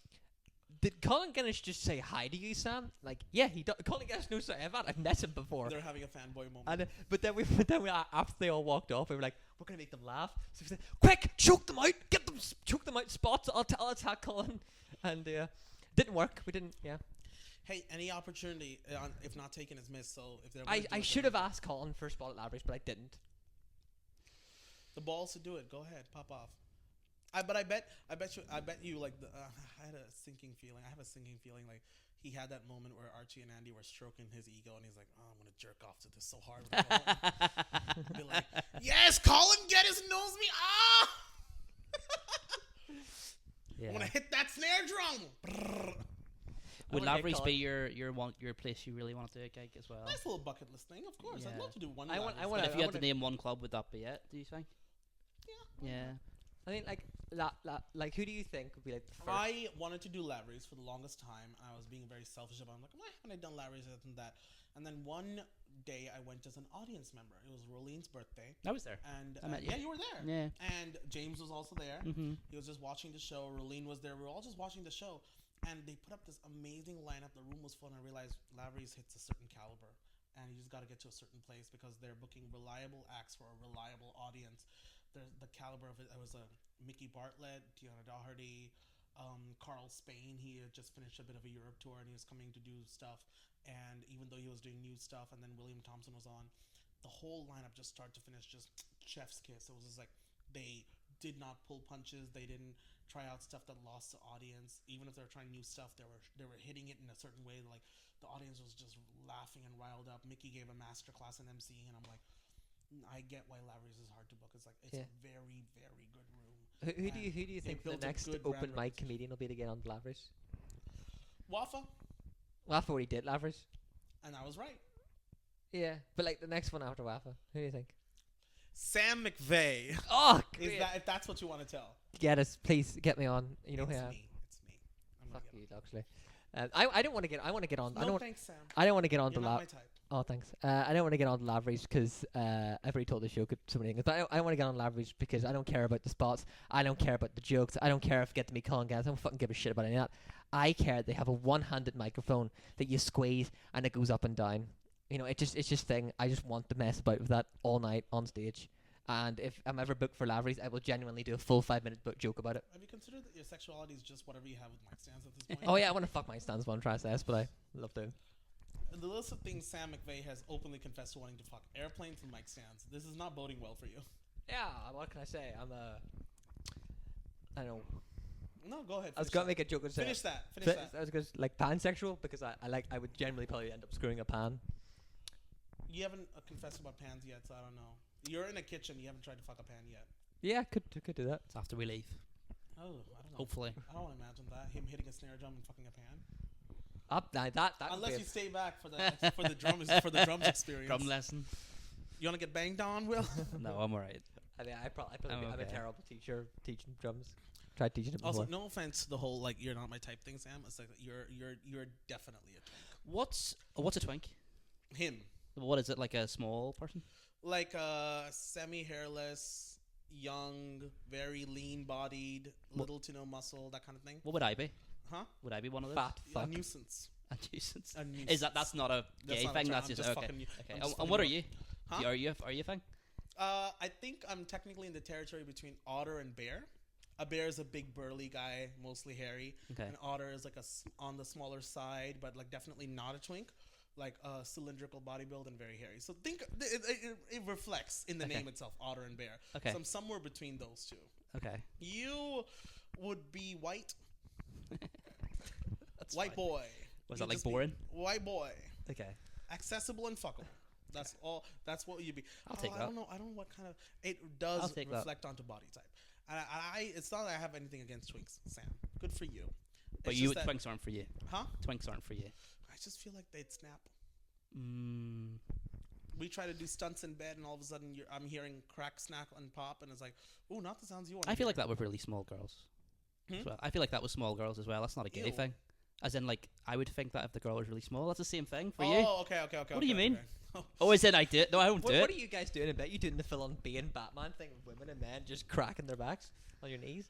Did Colin Guinness just say hi to you, Sam? Like, yeah, Colin Guinness knows who I've met him before. They're having a fanboy moment. And but then we after they all walked off, we were like, we're gonna make them laugh. So we said, quick, choke them out, choke them out spots. I'll attack Colin, and didn't work. We didn't. Yeah. Hey, any opportunity, if not taken, is missed. So if they're I should have asked Colin for a spot at Lavery's, but I didn't. the balls to do it. Go ahead, pop off. But I bet you like I had a sinking feeling. I have a sinking feeling like he had that moment where Archie and Andy were stroking his ego, and he's like, "Oh, I'm gonna jerk off to this so hard." When I go home." Be like, "Yes, Colin Geddes knows me. Ah, Yeah. I'm gonna hit that snare drum." Brrr. Would wanna get Lavery's be Colin- your place you really want to do a gig as well? Nice little bucket list thing, of course. I'd Yeah. love to do one. I want- Lavery's. wanna- But if you had to wanna- name one club, would that be it? Do you think? Yeah. Yeah. I think like who do you think would be like the first? I wanted to do Lavery's for the longest time. I was being very selfish about it. I'm like, why haven't I done Lavery's and that? And then one day I went as an audience member. It was Rolene's birthday. I was there. And I met you. yeah, you were there. Yeah. And James was also there. Mm-hmm. He was just watching the show. Rolene was there. We were all just watching the show. And they put up this amazing lineup. The room was full. And I realized Lavery's hits a certain caliber. And you just got to get to a certain place because they're booking reliable acts for a reliable audience. The caliber of it. It was Mickey Bartlett, Tiana Doherty, Carl Spain. He had just finished a bit of a Europe tour and he was coming to do stuff. And even though he was doing new stuff, and then William Thompson was on, the whole lineup just start to finish just chef's kiss. It was just like they did not pull punches. They didn't try out stuff that lost the audience. Even if they were trying new stuff, they were hitting it in a certain way. Like the audience was just laughing and riled up. Mickey gave a master class in MC, and I'm like, I get why Lavery's is hard to book. It's like it's a very, very good room. Who do you they think the built a next good open brand mic reputation. comedian will be to get on Lavery's? Wafa, Wafa already did Lavery's. and I was right. Yeah, but like the next one after Wafa, who do you think? Sam McVeigh. Oh, Is great. that if that's what you want to tell? Get us, please get me on. You know it's who I am. me. It's me. I'm Fuck gonna you, get actually. I don't want to get. I want to get on. on. I No don't. thanks, Sam. I don't want to get on You're to not La. my type. Oh, thanks. I don't want to get on to Lavery's because I've already told the show so many things. But I don't want to get on Lavery's because I don't care about the spots. I don't care about the jokes. I don't care if I get to meet Colin Guinness. I don't fucking give a shit about any of that. I care they have a one-handed microphone that you squeeze and it goes up and down. You know, it's just thing. I just want to mess about with that all night on stage. And if I'm ever booked for Lavery's, I will genuinely do a full 5-minute joke about it. Have you considered that your sexuality is just whatever you have with mic stands at this point? Oh yeah, I want to fuck my stands. What I'm trying to say, that's what I love doing. The list of things Sam McVeigh has openly confessed to wanting to fuck: airplanes and mic stands. This is not boding well for you. Yeah, what can I say? I don't know. No, go ahead. I was finish gonna that. make a joke and say Finish that. Finish that. I was gonna like pansexual because I would generally probably end up screwing a pan. You haven't confessed about pans yet, so I don't know. You're in a kitchen. You haven't tried to fuck a pan yet. Yeah, could do that. It's after we leave. Oh, I don't know. Hopefully. I don't want to imagine that. Him hitting a snare drum and fucking a pan. That Unless you stay back for the drums experience. Drum lesson. You want to get banged on, Will? No, I'm alright. I mean, I'm I'm a okay. terrible teacher teaching drums. Tried teaching it before. Also, no offense to the whole like you're not my type thing, Sam. It's like you're definitely a twink. What's a twink? Him, What is it, like a small person? like semi-hairless, young, very lean-bodied, little to no muscle, that kind of thing. What would I be? Huh? Would I be one of those? Fat A fuck. nuisance. A nuisance. A nuisance. Is that's not a That's gay not a thing? term. That's I'm just okay. fucking you. Okay. I'm just And what are fucking you? Huh? Are you a thing? I think I'm technically in the territory between otter and bear. A bear is a big burly guy, mostly hairy. Okay. An otter is like on the smaller side, but like definitely not a twink, like a cylindrical body build and very hairy. So think it reflects in the Okay. name itself, otter and bear. Okay. So I'm somewhere between those two. Okay. You would be white, That's White fine. boy. Was You that like just be boring? White boy. Okay. Accessible and fuckable. That's all. That's what you'd be. I'll take I that. don't know. I don't know what kind of. It I'll does take that. reflect onto body type. And it's not that I have anything against twinks, Sam. Good for you. But It's you, just that- twinks aren't for you. Huh? Twinks aren't for you. I just feel like they'd snap. Mm. We try to do stunts in bed, and all of a sudden I'm hearing crack, snack, and pop, and it's like, oh, not the sounds you want. I feel like that with really small girls. Hmm? As well. I feel like that with small girls as well. That's not a gay Ew. thing. As in, like, I would think that if the girl was really small, that's the same thing for you. Oh, okay. What do you mean? Okay. Oh, is it I do it? No, I don't What, do what it. are you guys doing about? You doing the full-on being Batman thing with women and men just cracking their backs on your knees?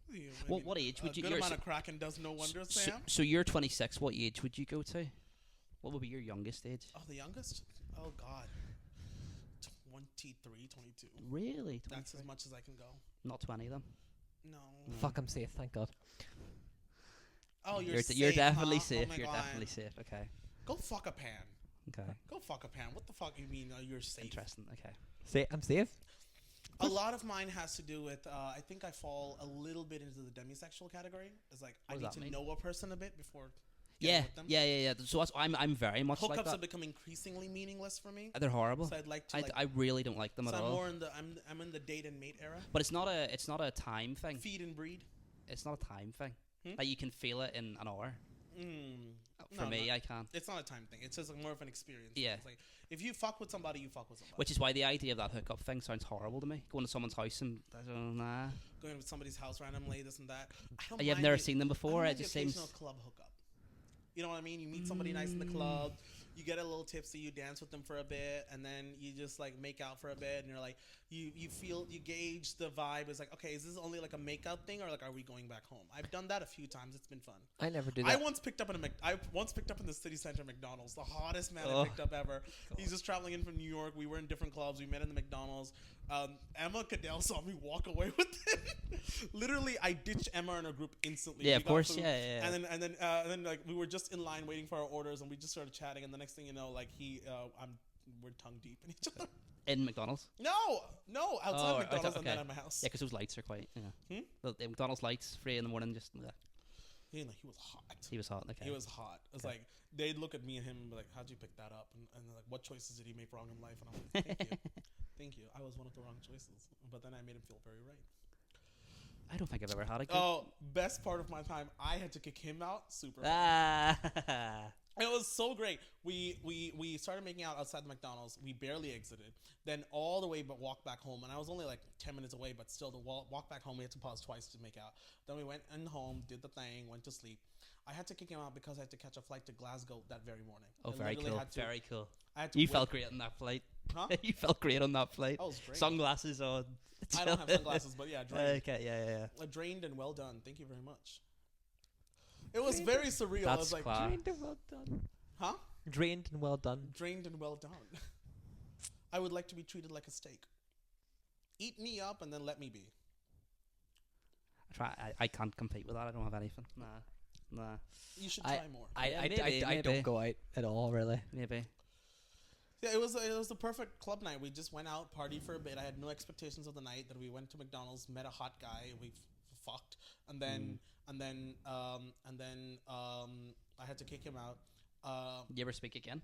Yeah, I What, mean, what age would you? A good you're amount s- of cracking does no wonders, so, Sam. so you're 26. What age would you go to? What would be your youngest age? Oh, the youngest? Oh, God. 23, 22. Really? That's 23? as much as I can go. Not 20 then. No. No. Fuck, I'm safe, thank God. Oh, you're You're safe, definitely huh? safe. Oh my you're God. definitely safe. Okay. Go fuck a pan. Okay. Go fuck a pan. What the fuck you mean you're safe? Interesting. Okay. I'm safe? A lot of mine has to do with I think I fall a little bit into the demisexual category. It's like I What need does to that mean? know a person a bit before getting Yeah. with them. Yeah. So that's, I'm very much Hookups like that. have become increasingly meaningless for me. They're horrible. So I'd like to. I really don't like them so at I'm all. more in the I'm in the date and mate era. But it's not a time thing. Feed and breed. It's not a time thing. Hmm? Like you can feel it in an hour. For No, me, no. I can't. It's not a time thing. It's just more of an experience. Yeah. It's like if you fuck with somebody, you fuck with somebody. Which is why the idea of that hookup thing sounds horrible to me. Going to someone's house and nah. Going to somebody's house randomly, this and that. I don't You've mind never the- seen them I don't before. It mind the just seems. occasional club hookup. You know what I mean? You meet somebody nice in the club, you get a little tipsy, you dance with them for a bit, and then you just like make out for a bit, and you're like, you gauge the vibe. It's like, okay, is this only like a makeout thing, or like are we going back home? I've done that a few times. It's been fun. I never do I that. once picked up in the city center McDonald's, the hottest man I Oh. picked up ever. He's just traveling in from New York. We were in different clubs. We met in the McDonald's. Emma Cadell saw me walk away with him. Literally, I ditched Emma and her group instantly. Yeah, We of got course. food, Yeah. And then like we were just in line waiting for our orders, and we just started chatting. And the next thing you know, like we're tongue deep in each other. In McDonald's. No, outside Oh, McDonald's and okay. then at my house. Yeah, because those lights are quite. Yeah. Hmm? The McDonald's lights, 3 in the morning, just. He was hot. He was hot. Okay. He was hot. It was Okay. like they'd look at me and him and be like, "How'd you pick that up?" And they're like, "What choices did he make wrong in life?" And I'm like, "Thank you, thank you. I was one of the wrong choices." But then I made him feel very right. I don't think I've ever had a good. Oh, best part of my time, I had to kick him out. Super. Ah. It was so great. We started making out outside the McDonald's. We barely exited. Then all the way but walked back home. And I was only like 10 minutes away, but still, to walk back home, we had to pause twice to make out. Then we went in home, did the thing, went to sleep. I had to kick him out because I had to catch a flight to Glasgow that very morning. Oh, I very literally cool. had to- Very cool. I had to You wait- felt great on that flight. Huh? You felt great on that flight. I was great. Sunglasses on. I don't have sunglasses, but yeah, drained. Okay, yeah. Drained and well done. Thank you very much. It was very surreal. I That's was like, class. Drained and well done. huh? Drained and well done. Drained and well done. I would like to be treated like a steak. Eat me up and then let me be. I can't compete with that. I don't have anything. Nah. You should try more. I Maybe. don't go out at all, really. Maybe. Yeah, it was the perfect club night. We just went out, partied for a bit. I had no expectations of the night. That we went to McDonald's, met a hot guy, we fucked, and then I had to kick him out. You ever speak again?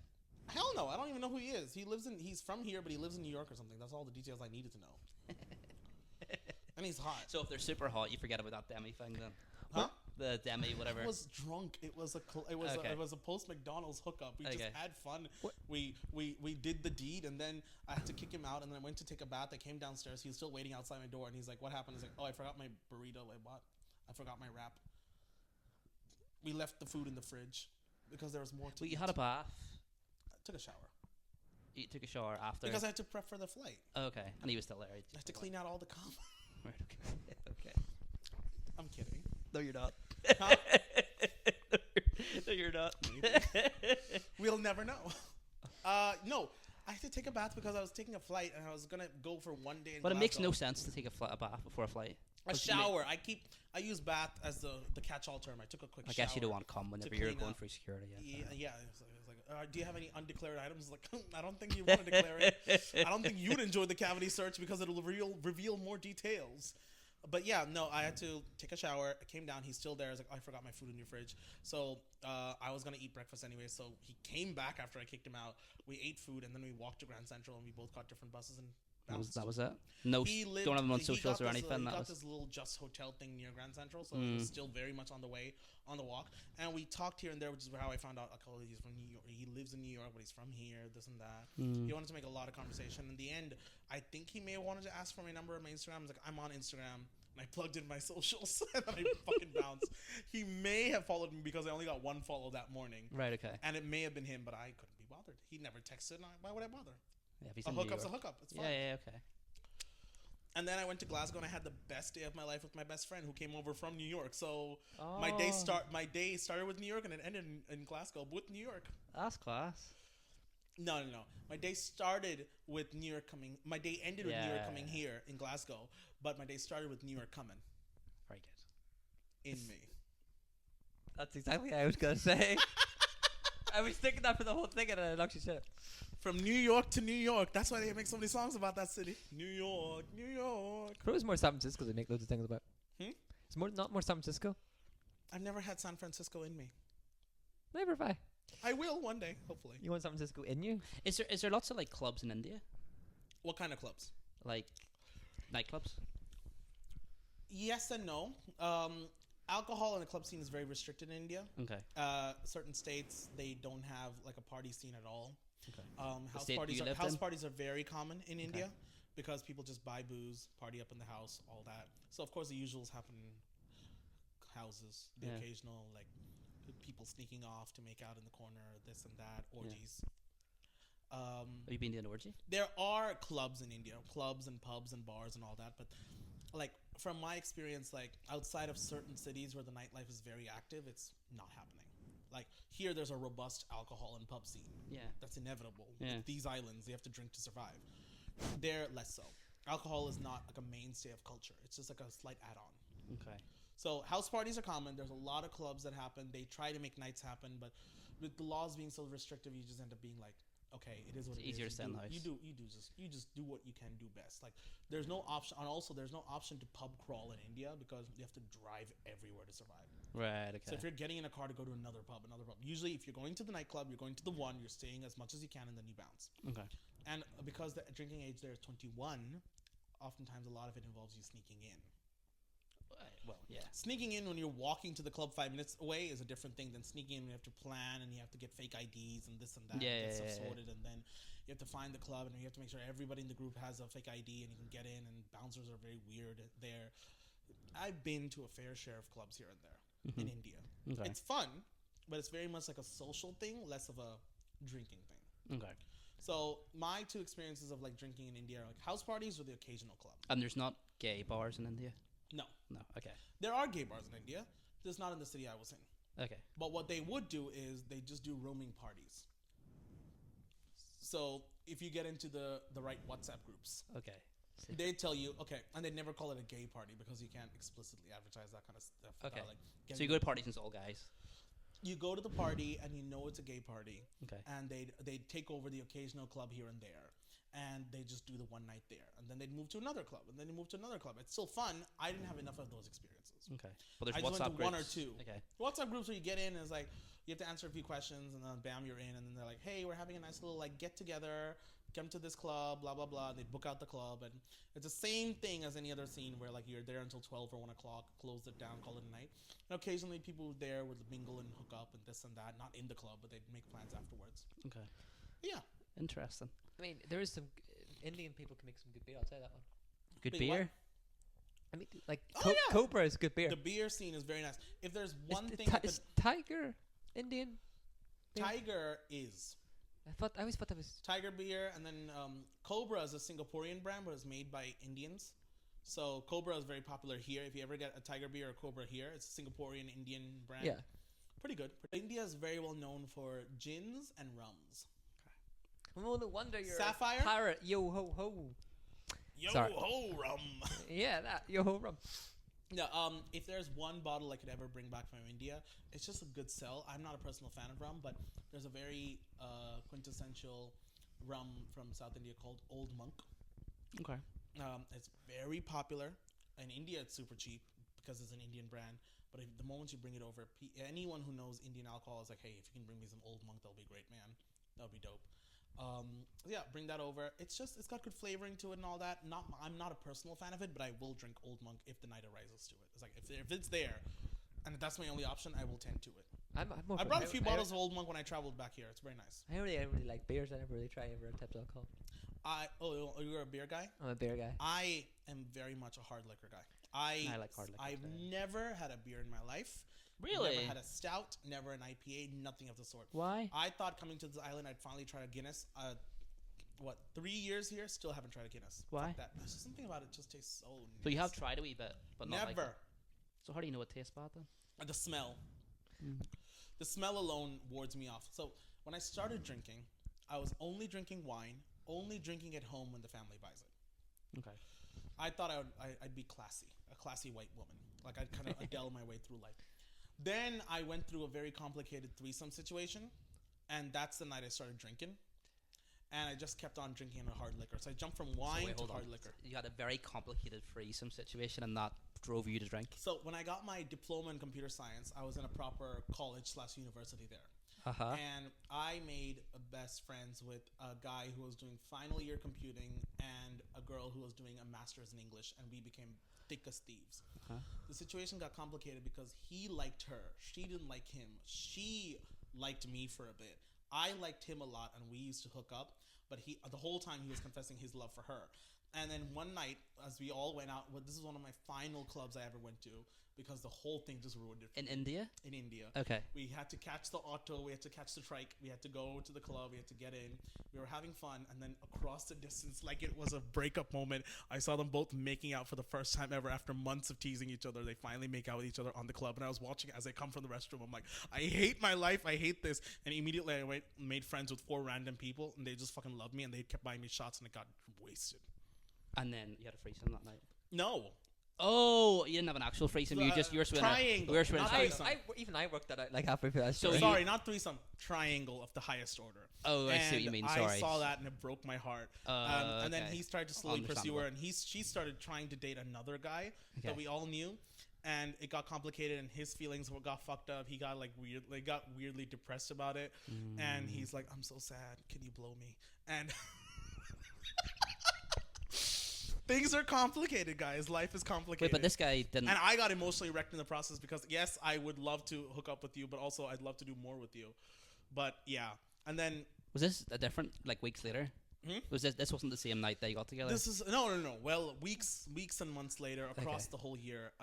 Hell no, I don't even know who he is. He's from here, but he lives in New York or something. That's all the details I needed to know. And he's hot. So if they're super hot, you forget about that demi thing then. Huh? The demi, whatever. I was drunk. It was a post McDonald's hookup. We just Okay. had fun. What? We did the deed, and then I had to kick him out, and then I went to take a bath. I came downstairs. He was still waiting outside my door, and he's like, "What happened?" He's like, "Oh, I forgot my burrito. Like what? I forgot my wrap." We left the food in the fridge because there was more to Well, you eat. had a bath. I took a shower You took a shower after. because I had to prep for the flight. Oh, okay, and he was still there. I had to clean out all the cum. Right, okay. Okay. I'm kidding. No, you're not. Huh? No, you're not. We'll never know. No, I had to take a bath because I was taking a flight and I was gonna go for one day. In But it makes no Glasgow. sense to take a bath before a flight. A shower. I use bath as the catch-all term. I took a quick I shower. guess you don't want to come whenever you're clean going up. through security. Yeah. It's like, do you have any undeclared items? Like, I don't think you want to declare it. I don't think you'd enjoy the cavity search because it'll reveal more details. But yeah, no, I had to take a shower. I came down. He's still there. I was like, oh, I forgot my food in your fridge. So I was gonna eat breakfast anyway. So he came back after I kicked him out. We ate food and then we walked to Grand Central and we both caught different buses and bounced. That was it. No, He lived, don't have them on he socials got or this, anything. He That got was this little Just Hotel thing near Grand Central, so it was still very much on the way, on the walk. And we talked here and there, which is how I found out. He's from New York. He lives in New York, but he's from here. This and that. He wanted to make a lot of conversation. In the end, I think he may have wanted to ask for my number or my Instagram. I was like, I'm on Instagram. And I plugged in my socials and then I fucking bounced. He may have followed me because I only got one follow that morning. right. Okay. And it may have been him, but I couldn't be bothered. He never texted. And why would I bother? Yeah, if he's A in New hookup's a York. hookup. It's fine. Yeah. Okay. And then I went to Glasgow and I had the best day of my life with my best friend who came over from New York. So my day started with New York and it ended in Glasgow with New York. That's class. No. My day started with New York coming. My day ended with New York coming here in Glasgow, but my day started with New York coming Very good. in me. That's exactly what I was gonna say. I was thinking that for the whole thing, and then I actually said it. From New York to New York. That's why they make so many songs about that city. New York, New York. But it was more San Francisco. They make loads of things about. Hmm? It's not more San Francisco. I've never had San Francisco in me. Never have I. I will one day, hopefully. You want San Francisco in you? Is there lots of like clubs in India, What kind of clubs? like nightclubs? Yes and no. Alcohol in the club scene is very restricted in India. Okay. Certain states they don't have like a party scene at all. Okay. House state parties are very common in India because people just buy booze, party up in the house, all that. So of course the usuals happen in houses. The Yeah. occasional like people sneaking off to make out in the corner, this and that, orgies. Have you been to an orgy? There are clubs in India, clubs and pubs and bars and all that, but like from my experience, like outside of certain cities where the nightlife is very active, it's not happening. Like here, there's a robust alcohol and pub scene. Yeah. That's inevitable. Yeah. With these islands, you have to drink to survive. There, less so. Alcohol is not like a mainstay of culture. It's just like a slight add-on. Okay. So house parties are common. There's a lot of clubs that happen. They try to make nights happen, but with the laws being so restrictive, you just end up being like, okay, it is what It's it is. easier to stay in the house. You just do what you can do best. Like there's no option, and also there's no option to pub crawl in India because you have to drive everywhere to survive. Right. Okay. So if you're getting in a car to go to another pub, usually if you're going to the nightclub, you're going to the one, you're staying as much as you can, and then you bounce. Okay. And because the drinking age there is 21, oftentimes a lot of it involves you sneaking in. Well, yeah. Sneaking in when you're walking to the club 5 minutes away is a different thing than sneaking in when you have to plan and you have to get fake IDs and this and that and get stuff sorted, and then you have to find the club and you have to make sure everybody in the group has a fake ID and you can get in, and bouncers are very weird there. I've been to a fair share of clubs here and there in India. Okay. It's fun, but it's very much like a social thing, less of a drinking thing. Okay. So my two experiences of like drinking in India are like house parties or the occasional club. And there's not gay bars in India? No. No. Okay. There are gay bars in India, just not in the city I was in. Okay. But what they would do is they just do roaming parties. So if you get into the right WhatsApp groups, Okay. they tell you, okay, and they never call it a gay party because you can't explicitly advertise that kind of stuff. Okay. Like So you go to parties and it's all guys. you go to the party and you know it's a gay party, Okay. and they take over the occasional club here and there, and they just do the one night there, and then they'd move to another club, and then they move to another club. It's still fun. I didn't have enough of those experiences. Okay. But there's I just WhatsApp went to one or groups. two. Okay. WhatsApp groups where you get in and it's like you have to answer a few questions, and then bam, you're in, and then they're like, hey, we're having a nice little like get together, come to this club, blah blah blah. They book out the club, and it's the same thing as any other scene where like you're there until 12 or 1 o'clock, close it down, call it a night. And occasionally people there would mingle and hook up and this and that, not in the club, but they'd make plans afterwards. Okay. Yeah. Interesting. I mean, there is some Indian people can make some good beer. I'll say that one. Good Wait, beer. I mean, like Oh, yeah. Cobra is good beer. The beer scene is very nice. If there's one is, thing, I is Tiger Indian? beer? Tiger is I always thought that was. Tiger beer, and then Cobra is a Singaporean brand, but it's made by Indians. So Cobra is very popular here. If you ever get a Tiger beer or Cobra here, it's a Singaporean Indian brand. Yeah. Pretty good. India is very well known for gins and rums. Well, no wonder you're Sapphire? a pirate. Yo ho ho. Yo Sorry. ho rum. Yeah, that yo ho rum. Yeah. If there's one bottle I could ever bring back from India, it's just a good sell. I'm not a personal fan of rum, but there's a very quintessential rum from South India called Old Monk. Okay. It's very popular. In India, it's super cheap because it's an Indian brand. But the moment you bring it over, anyone who knows Indian alcohol is like, hey, if you can bring me some Old Monk, that'll be great, man. That'll be dope. Yeah, bring that over. It's got good flavoring to it and all that. I'm not a personal fan of it, but I will drink Old Monk if the night arises to it. It's like if it's there, and that's my only option, I will tend to it. I brought a few bottles of Old Monk when I traveled back here. It's very nice. I really like beers. I never really try other types of alcohol. You're a beer guy? I'm a beer guy. I am very much a hard liquor guy. I like hard liquor. I've never had a beer in my life. Really? Never had a stout, never an IPA, nothing of the sort. Why? I thought coming to this island I'd finally try a Guinness. 3 years here, still haven't tried a Guinness. Why? Fuck that. There's just something about it just tastes so nice. So you have tried a wee bit, but not Never. like so how do you know it tastes bad then? The smell. The smell alone wards me off. So when I started drinking, I was only drinking wine, only drinking at home when the family buys it. Okay. I thought I'd be classy, a classy white woman. Like I'd kind of Adele my way through life. Then I went through a very complicated threesome situation, and that's the night I started drinking. And I just kept on drinking a hard liquor. So I jumped from wine to hard liquor. You had a very complicated threesome situation, and that drove you to drink. So when I got my diploma in computer science, I was in a proper college/university there. Uh-huh. And I made best friends with a guy who was doing final year computing and a girl who was doing a master's in English, and we became thick as thieves. The situation got complicated because he liked her. She didn't like him. She liked me for a bit. I liked him a lot, and we used to hook up, but the whole time he was confessing his love for her. And then one night, as we all went out, this is one of my final clubs I ever went to, because the whole thing just ruined it for In me. India? In India. Okay. We had to catch the auto, we had to catch the trike, we had to go to the club, we had to get in. We were having fun, and then across the distance, like it was a breakup moment, I saw them both making out for the first time ever after months of teasing each other. They finally make out with each other on the club, and I was watching as they come from the restroom. I'm like, I hate my life, I hate this. And immediately I made friends with 4 random people, and they just fucking loved me, and they kept buying me shots, and it got wasted. And then you had a threesome that night. No. Oh, you didn't have an actual threesome. You were triangle, not threesome. Even I worked that out like halfway through that So story. Sorry, not threesome. Triangle of the highest order. Oh, I see what you mean. Sorry. I saw that and it broke my heart. And then okay. he started to slowly pursue her, and she started trying to date another guy that we all knew, and it got complicated, and his feelings got fucked up. He got got weirdly depressed about it, and he's like, "I'm so sad. Can you blow me?" And things are complicated, guys. Life is complicated. Wait, but this guy didn't. And I got emotionally wrecked in the process because, yes, I would love to hook up with you, but also I'd love to do more with you. But yeah, and then was this a different weeks later? Was this wasn't the same night they got together? This is no. Well, weeks and months later, across the whole year.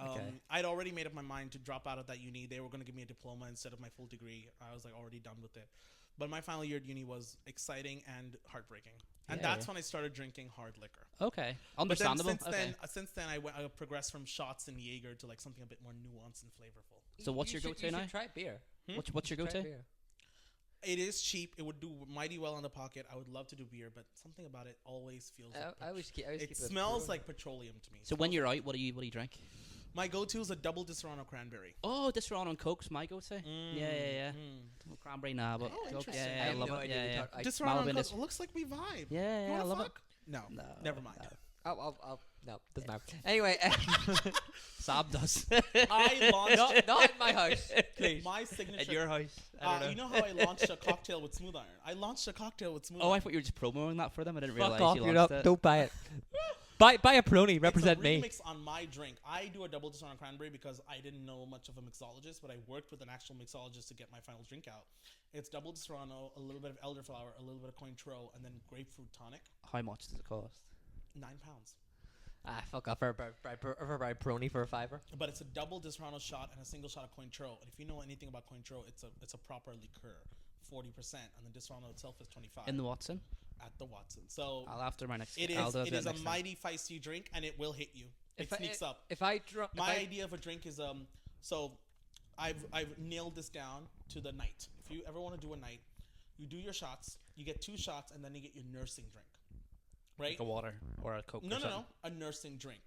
I'd already made up my mind to drop out of that uni. They were going to give me a diploma instead of my full degree. I was already done with it. But my final year at uni was exciting and heartbreaking. And that's when I started drinking hard liquor. Okay, understandable. But then since then, I progressed from shots and Jaeger to something a bit more nuanced and flavorful. So what's your go-to now? Try beer. What's your go-to? It is cheap. It would do mighty well in the pocket. I would love to do beer, but something about it always feels. It smells like petroleum to me. So when you're out, what do you drink? My go-to is a double Disaronno cranberry. Oh, Disaronno and Coke's my go-to. Yeah. Cranberry, but interesting. I love it. Yeah. Disaronno and Coke. Looks like we vibe. Yeah, I love it. No, never mind. No, doesn't matter. Anyway, Sab does. I launched not at my house, please. My signature At your house. I don't know. You know how I launched a cocktail with Smooth Iron? I launched a cocktail with Smooth Iron. Oh, I thought you were just promoting that for them. I didn't Fuck realize off, you you're launched not. it. Don't buy it. Buy a Peroni. Represent me. It's a remix on my drink. I do a double Disaronno cranberry because I didn't know much of a mixologist, but I worked with an actual mixologist to get my final drink out. It's double Disaronno, a little bit of elderflower, a little bit of Cointreau, and then grapefruit tonic. How much does it cost? £9. Fuck off. Buy Peroni for a $5. But it's a double Disaronno shot and a single shot of Cointreau. And if you know anything about Cointreau, it's a proper liqueur, 40%, and the Disaronno itself is 25%. In the Watson? At the Watson. So I'll after my next. It is a mighty feisty drink, and it will hit you. It sneaks up. My idea of a drink is so I've nailed this down to the night. If you ever want to do a night, you do your shots. You get 2 shots, and then you get your nursing drink. Right? Like a water or a Coke. No. A nursing drink.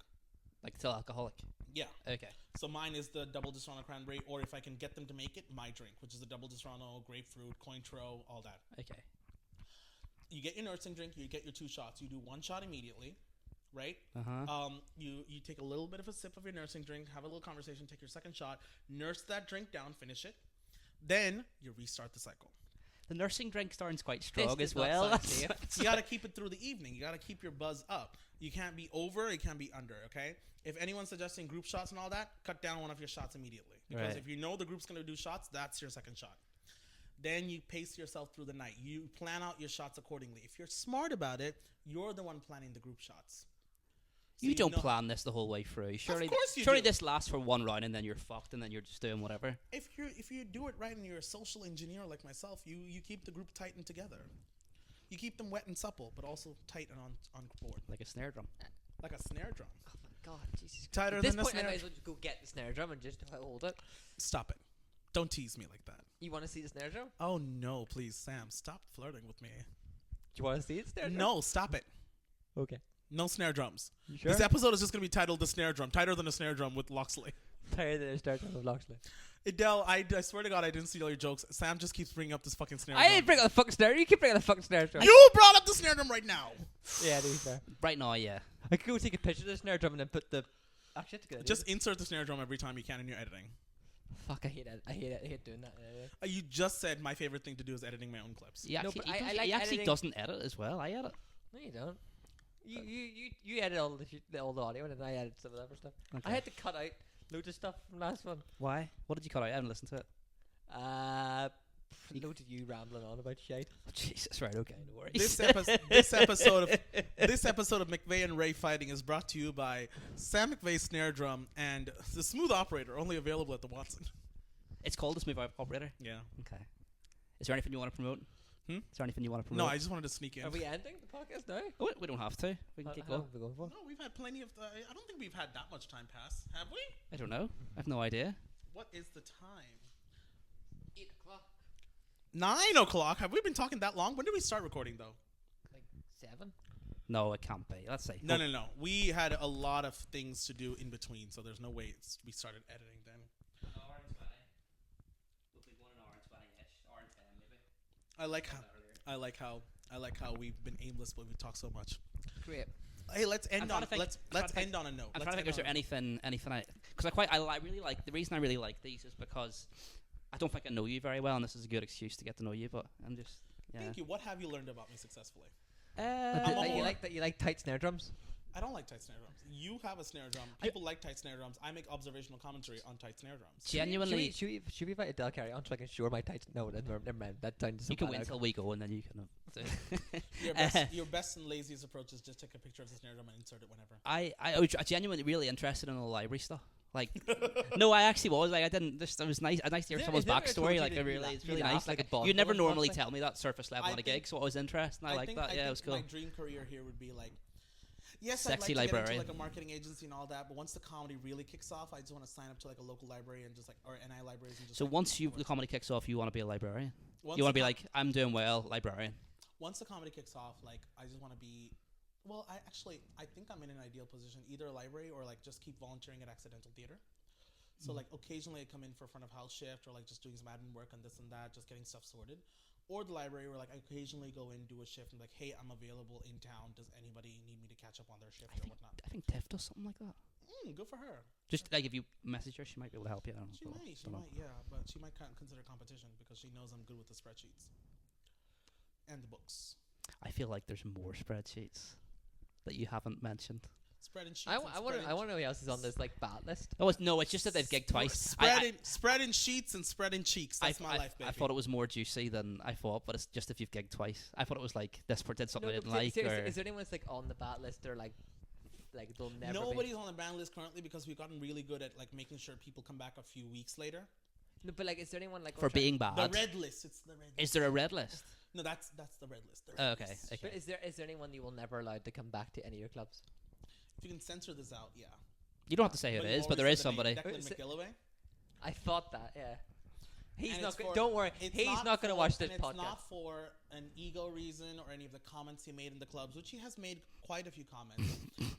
Like still alcoholic. Yeah. Okay. So mine is the double Disaronno cranberry, or if I can get them to make it, my drink, which is the double Disaronno, grapefruit, Cointreau, all that. Okay. You get your nursing drink, you get your 2 shots. You do 1 shot immediately, right? Uh-huh. You take a little bit of a sip of your nursing drink, have a little conversation, take your second shot, nurse that drink down, finish it. Then you restart the cycle. The nursing drink sounds quite strong does as not well. sound safe. You got to keep it through the evening. You got to keep your buzz up. You can't be over. You can't be under. Okay. If anyone's suggesting group shots and all that, cut down one of your shots immediately. Because Right. if you know the group's going to do shots, that's your second shot. Then you pace yourself through the night. You plan out your shots accordingly. If you're smart about it, you're the one planning the group shots. So You don't know- plan this the whole way through. Surely, course you surely do. this lasts for one round and then you're fucked and then you're just doing whatever. If you do it right and you're a social engineer like myself, you keep the group tight and together. You keep them wet and supple, but also tight and on board, Like a snare drum. like a snare drum. Oh my god, Jesus. Tighter At this than a point, I snare. might as well just go get the snare drum and just hold it. Stop it! Don't tease me like that. You want to see the snare drum? Oh no, please, Sam, stop flirting with me. Do you want to see it, snare drum? No, stop it. Okay. No snare drums. You sure? This episode is just gonna be titled "The Snare Drum," tighter than a snare drum with Loxley. Tired than a snare drum of Loxley. Adele, I swear to God, I didn't see all your jokes. Sam just keeps bringing up this fucking snare I drum. didn't bring up the fucking snare. You keep bringing up the fucking snare drum. You brought up the snare drum right now. Yeah, to be fair. Right now, yeah. I could go take a picture of the snare drum and then put the. Actually, that's a good idea. Just insert the snare drum every time you can in your editing. Fuck, I hate it. I hate doing that. You just said my favorite thing to do is editing my own clips. He No, actually, but he I does- like he actually editing. doesn't edit as well. I edit. No, you don't. You edit all the audio and then I edit some of the other stuff. Okay. I had to cut out loads of stuff from last one. Why? What did you cut out? I haven't listened to it. Loads of you rambling on about shit. Oh, Jesus, right, okay, no worries. This episode of McVeigh and Ray Fighting is brought to you by Sam McVeigh's snare drum and the Smooth Operator, only available at the Watson. It's called the Smooth Operator. Yeah. Okay. Is there anything you want to promote? Hmm? Is there anything you want to No, promote? I just wanted to sneak in. Are we ending the podcast now? Oh, we don't have to. We can keep How long going. have we going for? No, we've had plenty of. I don't think we've had that much time pass, have we? I don't know. I have no idea. What is the time? 8 o'clock. 9 o'clock. Have we been talking that long? When did we start recording though? Like 7? No, it can't be. Let's say. No. We had a lot of things to do in between, so there's no way we started editing then. An hour and 20. We'll be 1 hour and 20-ish. Hour and 10 maybe. I like how we've been aimless, but we talk so much. Great. Hey, let's I'm end trying on to think- let's I'm trying to end on a note. I'm Let's trying to think. end Is there on- anything I? Because I really like the reason I really like these is because I don't think I know you very well, and this is a good excuse to get to know you. But I'm just Thank you. What have you learned about me successfully? You like tight snare drums? I don't like tight snare drums. You have a snare drum. People like tight snare drums. I make observational commentary on tight snare drums. Genuinely, Should we invite Adele Carey on so I can show her my tight? No, never mind. That sounds so you can bad. wait until we go, and then you can. Your best and laziest approach is just take a picture of the snare drum and insert it whenever. I was genuinely really interested in the library stuff. Like, no, I actually was. Like, I didn't. This it was nice. Nice to hear Is someone's there ever a told backstory. you Like, that it you really, laugh- it's you really laugh nice. like a Like, bond you never or normally something? tell me that surface level I on a think- gig, so I was interested. And I like that. Yeah, it was cool. My dream career here would be like, yes, Sexy I'd like to librarian. get into like a marketing agency and all that, but once the comedy really kicks off, I just want to sign up to like a local library and just like or NI libraries and just. So like, once work. the comedy kicks off, you want to be a librarian. Once You want to the be like, I'm doing well, librarian. once the comedy kicks off, like I just want to be. Well, I think I'm in an ideal position, either a library or like just keep volunteering at accidental theater. So like occasionally I come in for front of house shift or like just doing some admin work on this and that, just getting stuff sorted. Or the library where like I occasionally go in, do a shift and like, hey, I'm available in town. Does anybody need me to catch up on their shift or whatnot? I think Tiff does something like that. Good for her. Just like if you message her, she might be able to help you. I don't She know. might, yeah, but she might consider competition because she knows I'm good with the spreadsheets and the books. I feel like there's more spreadsheets that you haven't mentioned. Spreading sheets. I want to know who else is on this like bat list. Oh, it's just that they've gigged twice. Spreading sheets and spreading cheeks. That's my life, baby. I thought it was more juicy than I thought, but it's just if you've gigged twice. I thought it was like this part did something I didn't like. Seriously, Or is there anyone that's like on the bat list or like they'll never? Nobody's on the ban list currently because we've gotten really good at like making sure people come back a few weeks later. No, but like, is there anyone like for being bad. The red list. It's the red list. Is there a red list? No, that's the red list. The red Oh, okay. list. But is there anyone you will never allowed to come back to any of your clubs? If you can censor this out, yeah. You don't have to say who it is, but there is somebody. Declan McGillivray. I thought that, yeah. He's And not. it's for- Don't worry. it's He's not not going to for- watch this and it's podcast. not for an ego reason or any of the comments he made in the clubs, which he has made quite a few comments.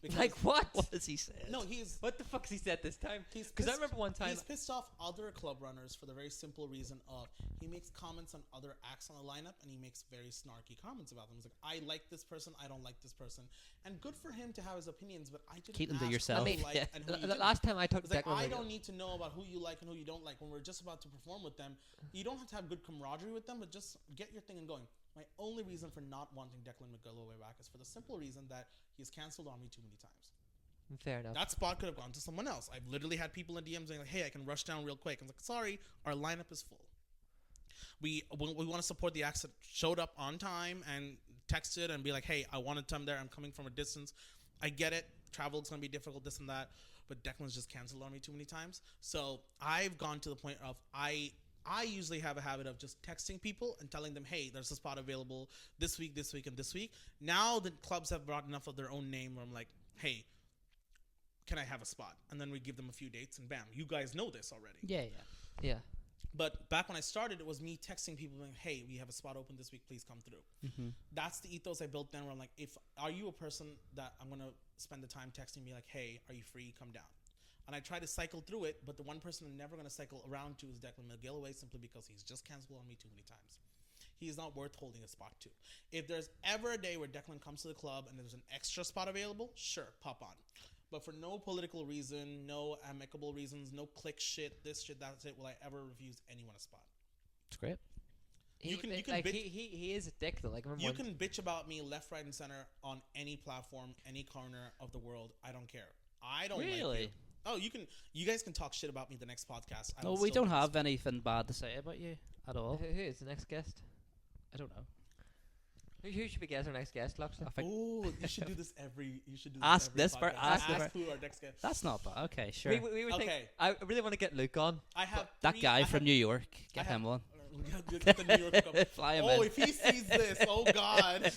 because- Like what? What has he said? No, he's What the fuck has he said this time? He's Because I pissed- remember one time. he's pissed off other club runners for the very simple reason of he makes comments on other acts on the lineup and he makes very snarky comments about them. He's like, I like this person, I don't like this person, and good for him to have his opinions, but I didn't Keep them to ask yourself. who I you mean, like yeah. and who you The didn't. last time I took It's like, Declan I Radio- don't need to know about who you like and who you don't like when we're just about to perform with them. You don't have to have good camaraderie with them, but just get your thing and going. My only reason for not wanting Declan McGilloway back is for the simple reason that he's canceled on me too many times. Fair enough. That spot could have gone to someone else. I've literally had people in DMs saying like, "Hey, I can rush down real quick." I'm like, "Sorry, our lineup is full. We want to support the acts that showed up on time and texted and be like, "Hey, I wanted time there. I'm coming from a distance. I get it. Travel's gonna be difficult, this and that." But Declan's just canceled on me too many times. So I've gone to the point of I usually have a habit of just texting people and telling them, "Hey, there's a spot available this week, and this week." Now the clubs have brought enough of their own name where I'm like, "Hey, can I have a spot?" And then we give them a few dates and bam, you guys know this already. Yeah. Yeah. But back when I started, it was me texting people like, "Hey, we have a spot open this week, please come through." Mm-hmm. That's the ethos I built then where I'm like, are you a person that I'm going to spend the time texting me like, "Hey, are you free? Come down." And I try to cycle through it, but the one person I'm never going to cycle around to is Declan McGilloway simply because he's just canceled on me too many times. He is not worth holding a spot to. If there's ever a day where Declan comes to the club and there's an extra spot available, sure, pop on. But for no political reason, no amicable reasons, no click shit, this shit, that's it, will I ever refuse anyone a spot. It's great. You can like bitch- he is a dick though. Like remember You one- can bitch about me left, right, and center on any platform, any corner of the world. I don't care. I don't like Really? you. Oh, you guys can talk shit about me the next podcast. I No, will we still don't be have anything bad to say about you at all. Who is the next guest? I don't know. Who should we guess our next guest, Loxley? I think Oh, you should do this every. You should do Ask every this per- podcast. ask the Ask who our next guest. that's not bad. Okay, sure. We were thinking. Okay. I really want to get Luke on. I have That three- guy I from have- New York, I get have- him one. Get the New York Cup. Fly him Oh, in. if he sees this, oh god,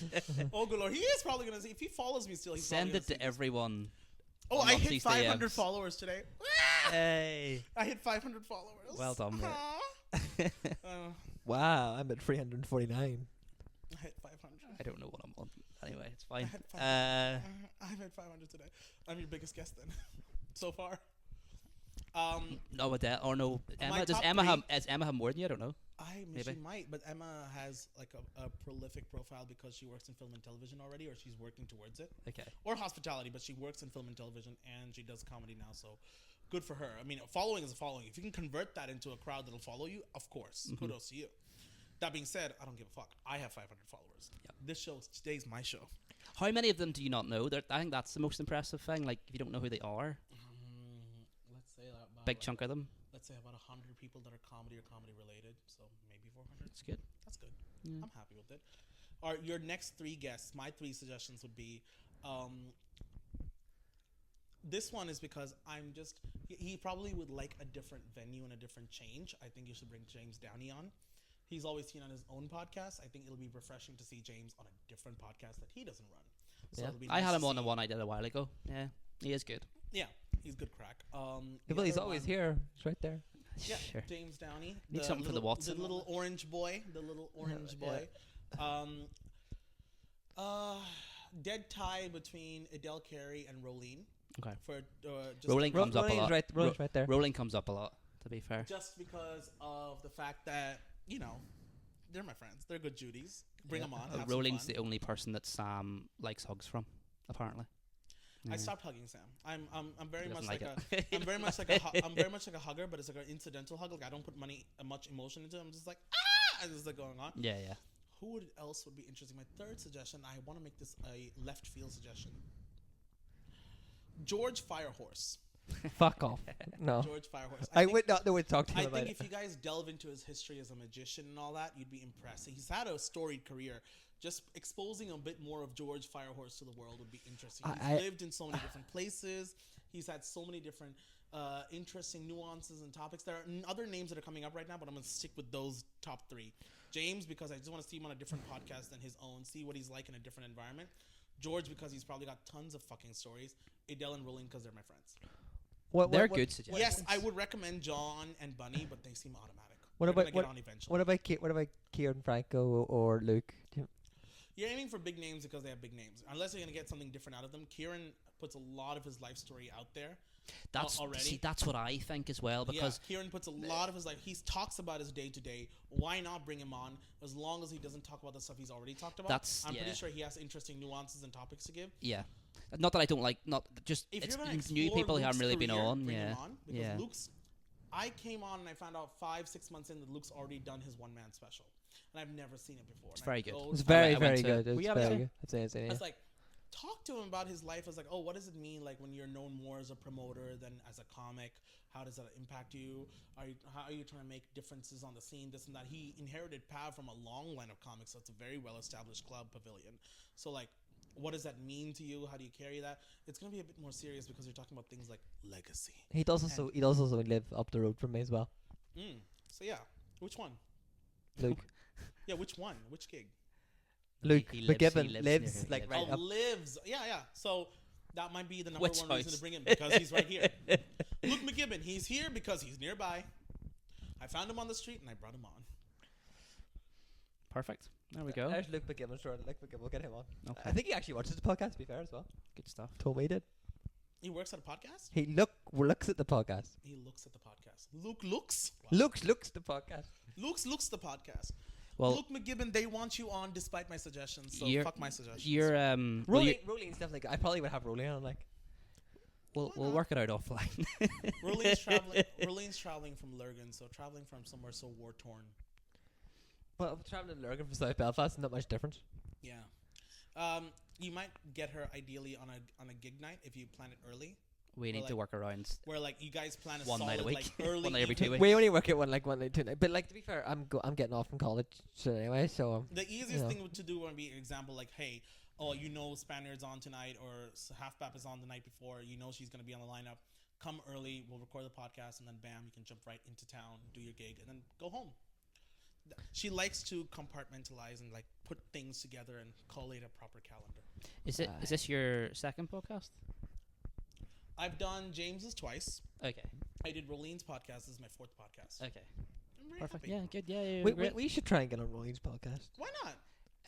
oh good lord, he is probably gonna see. If he follows me still, he's Send probably it gonna see to this. everyone. Oh, on I hit Luxie's 500 DMs. followers today. Hey. I hit 500 followers. Well done, mate. Aw. Wow, I'm at 349. I hit 500. I don't know what I'm on. Anyway, it's I fine. hit 500. I've hit 500 today. I'm your biggest guest then, so far. No, Adele or no Emma. Does top Emma three- have more than you? I don't know. I mean, Maybe. she might, but Emma has like a prolific profile because she works in film and television already, or she's working towards it, Okay. or hospitality. But she works in film and television, and she does comedy now. So, good for her. I mean, a following is a following. If you can convert that into a crowd that'll follow you, of course, kudos to you. That being said, I don't give a fuck. I have 500 followers. Yep. This show, today's my show. How many of them do you not know? I think that's the most impressive thing. Like, if you don't know who they are, Let's say about big chunk of them. Let's say about 100 people that are comedy or comedy related. So maybe 400. It's good. That's good. Yeah. I'm happy with it. Or your next three guests, my three suggestions would be, this one is because I'm just, he probably would like a different venue and a different change. I think you should bring James Downey on. He's always seen on his own podcast. I think it'll be refreshing to see James on a different podcast that he doesn't run. So Yeah. it'll be I nice had to him on see- the one I did a while ago. Yeah, he is good. Yeah, he's good crack. Well, he's always here. He's right there. Yeah, Sure. James Downey. Need something for the Watson The little one. orange boy. The little orange boy. Dead tie between Adele Carey and Rolene. Okay. For just Rolling comes up a Rolling's lot. right. Rolling's right there. Rolling comes up a lot. To be fair. just because of the fact that they're my friends. They're good Judies. Bring them on. Have some Rolling's fun. the only person that Sam likes hugs from, apparently. I Yeah. stopped hugging Sam. I'm very He much doesn't like like I'm very much like I'm very much like a hugger, but it's like an incidental hug. Like I don't put much emotion into it. I'm just like and it's like going on. Yeah, yeah. Who else would be interesting? My third suggestion. I want to make this a left field suggestion. George Firehorse. Fuck off. No. George Firehorse. I think- would not know to talk to him I about think it. if you guys delve into his history as a magician and all that, you'd be impressed. He's had a storied career. Just exposing a bit more of George Firehorse to the world would be interesting. He's I- lived in so many different places. He's had so many different interesting nuances and topics. There are other names that are coming up right now, but I'm going to stick with those top three. James, because I just want to see him on a different podcast than his own, see what he's like in a different environment. George, because he's probably got tons of fucking stories. Adele and Rolling, because they're my friends. What- They're what- good suggestions. Yes, I would recommend John and Bunny, but they seem automatic. What They're about gonna get on eventually. what about Kieran Franco or Luke? You're aiming for big names because they have big names. Unless you're gonna get something different out of them. Kieran puts a lot of his life story out there. That's already. See, that's what I think as well, because Kieran puts a lot of his life. He talks about his day to day. Why not bring him on? As long as he doesn't talk about the stuff he's already talked about. I'm pretty sure he has interesting nuances and topics to give. Yeah. Not that I don't like, not just If it's you're gonna new people Luke's who haven't really been career, on. bring Yeah. him on, because Luke's. I came on and I found out 5-6 months in that Luke's already done his one man special, and I've never seen it before. It's very good. It's very I went to- good. It's We have very it. good. I'd say it's I was like, talk to him about his life. I was like, oh, what does it mean like when you're known more as a promoter than as a comic? How does that impact you? How are you trying to make differences on the scene? This and that. He inherited PAV from a long line of comics, so it's a very well established club pavilion. So like, what does that mean to you? How do you carry that? It's gonna be a bit more serious because you're talking about things like legacy. he does also live up the road from me as well. So yeah, which one? Luke. Yeah, which one? Which gig? Luke He McGibbon lives lives near- like he right lives up. Lives. Yeah. So that might be the number Which one reason house? to bring him because he's right here. Luke McGibbon. He's here because he's nearby. I found him on the street and I brought him on. Perfect. There we go. There's Luke McGibbon. Sure, Luke McGibbon. We'll get him on. Okay. I think he actually watches the podcast. To be fair, as well. Good stuff. Told me he did. He works at a podcast. He looks at the podcast. He looks at the podcast. Luke looks. Wow. Looks the podcast. Looks the podcast. Well, Luke McGibbon, they want you on despite my suggestions. So You're- fuck my suggestions. you're Rolling's definitely good. I probably would have Rolling on like. we'll Why not? work it out offline. Rolene's traveling from Lurgan, so traveling from somewhere so war torn. Well, traveling to Lurgan from South Belfast, not much difference. Yeah. You might get her ideally on a gig night if you plan it early. We need like- to work around Where like you guys plan a one solid night a week, like early one night every 2 evening. weeks. We only work at one night, 2 night. But like to be fair, I'm getting off from college so anyway. So The easiest Yeah. thing to do would be an example like, hey, Spaniard's on tonight or Half Bap is on the night before. You know she's gonna be on the lineup. Come early. We'll record the podcast and then bam, you can jump right into town, do your gig, and then go home. She likes to compartmentalize and like put things together and collate a proper calendar. Is this your second podcast? I've done James's twice. Okay. I did Rolene's podcast. This is my 4th podcast. Okay. I'm very Perfect. happy. Yeah. Good. Yeah. we should try and get on Rolling's podcast. Why not?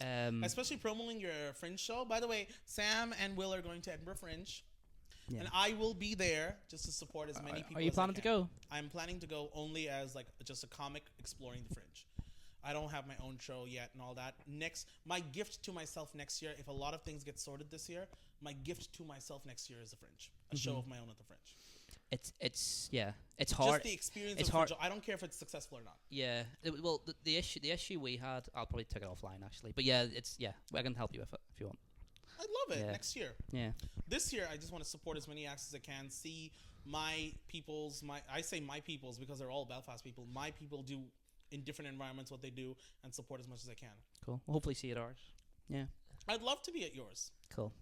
Yeah. Especially promoting your Fringe show. By the way, Sam and Will are going to Edinburgh Fringe. Yeah. And I will be there just to support as many people Are you as planning I to can. go? I'm planning to go only as like just a comic exploring the Fringe. I don't have my own show yet and all that. My gift to myself next year, if a lot of things get sorted this year, my gift to myself next year is the Fringe. A show of my own at the Fringe. It's hard. Just the experience it's of hard. Fringe. I don't care if it's successful or not. Yeah. Well, the issue we had, I'll probably take it offline actually. But yeah, I can help you with it if you want. I love it. Yeah. Next year. Yeah. This year, I just want to support as many acts as I can. See my peoples. I say my peoples because they're all Belfast people. My people do in different environments what they do and support as much as I can. Cool. We'll hopefully see it ours. Yeah. I'd love to be at yours. Cool.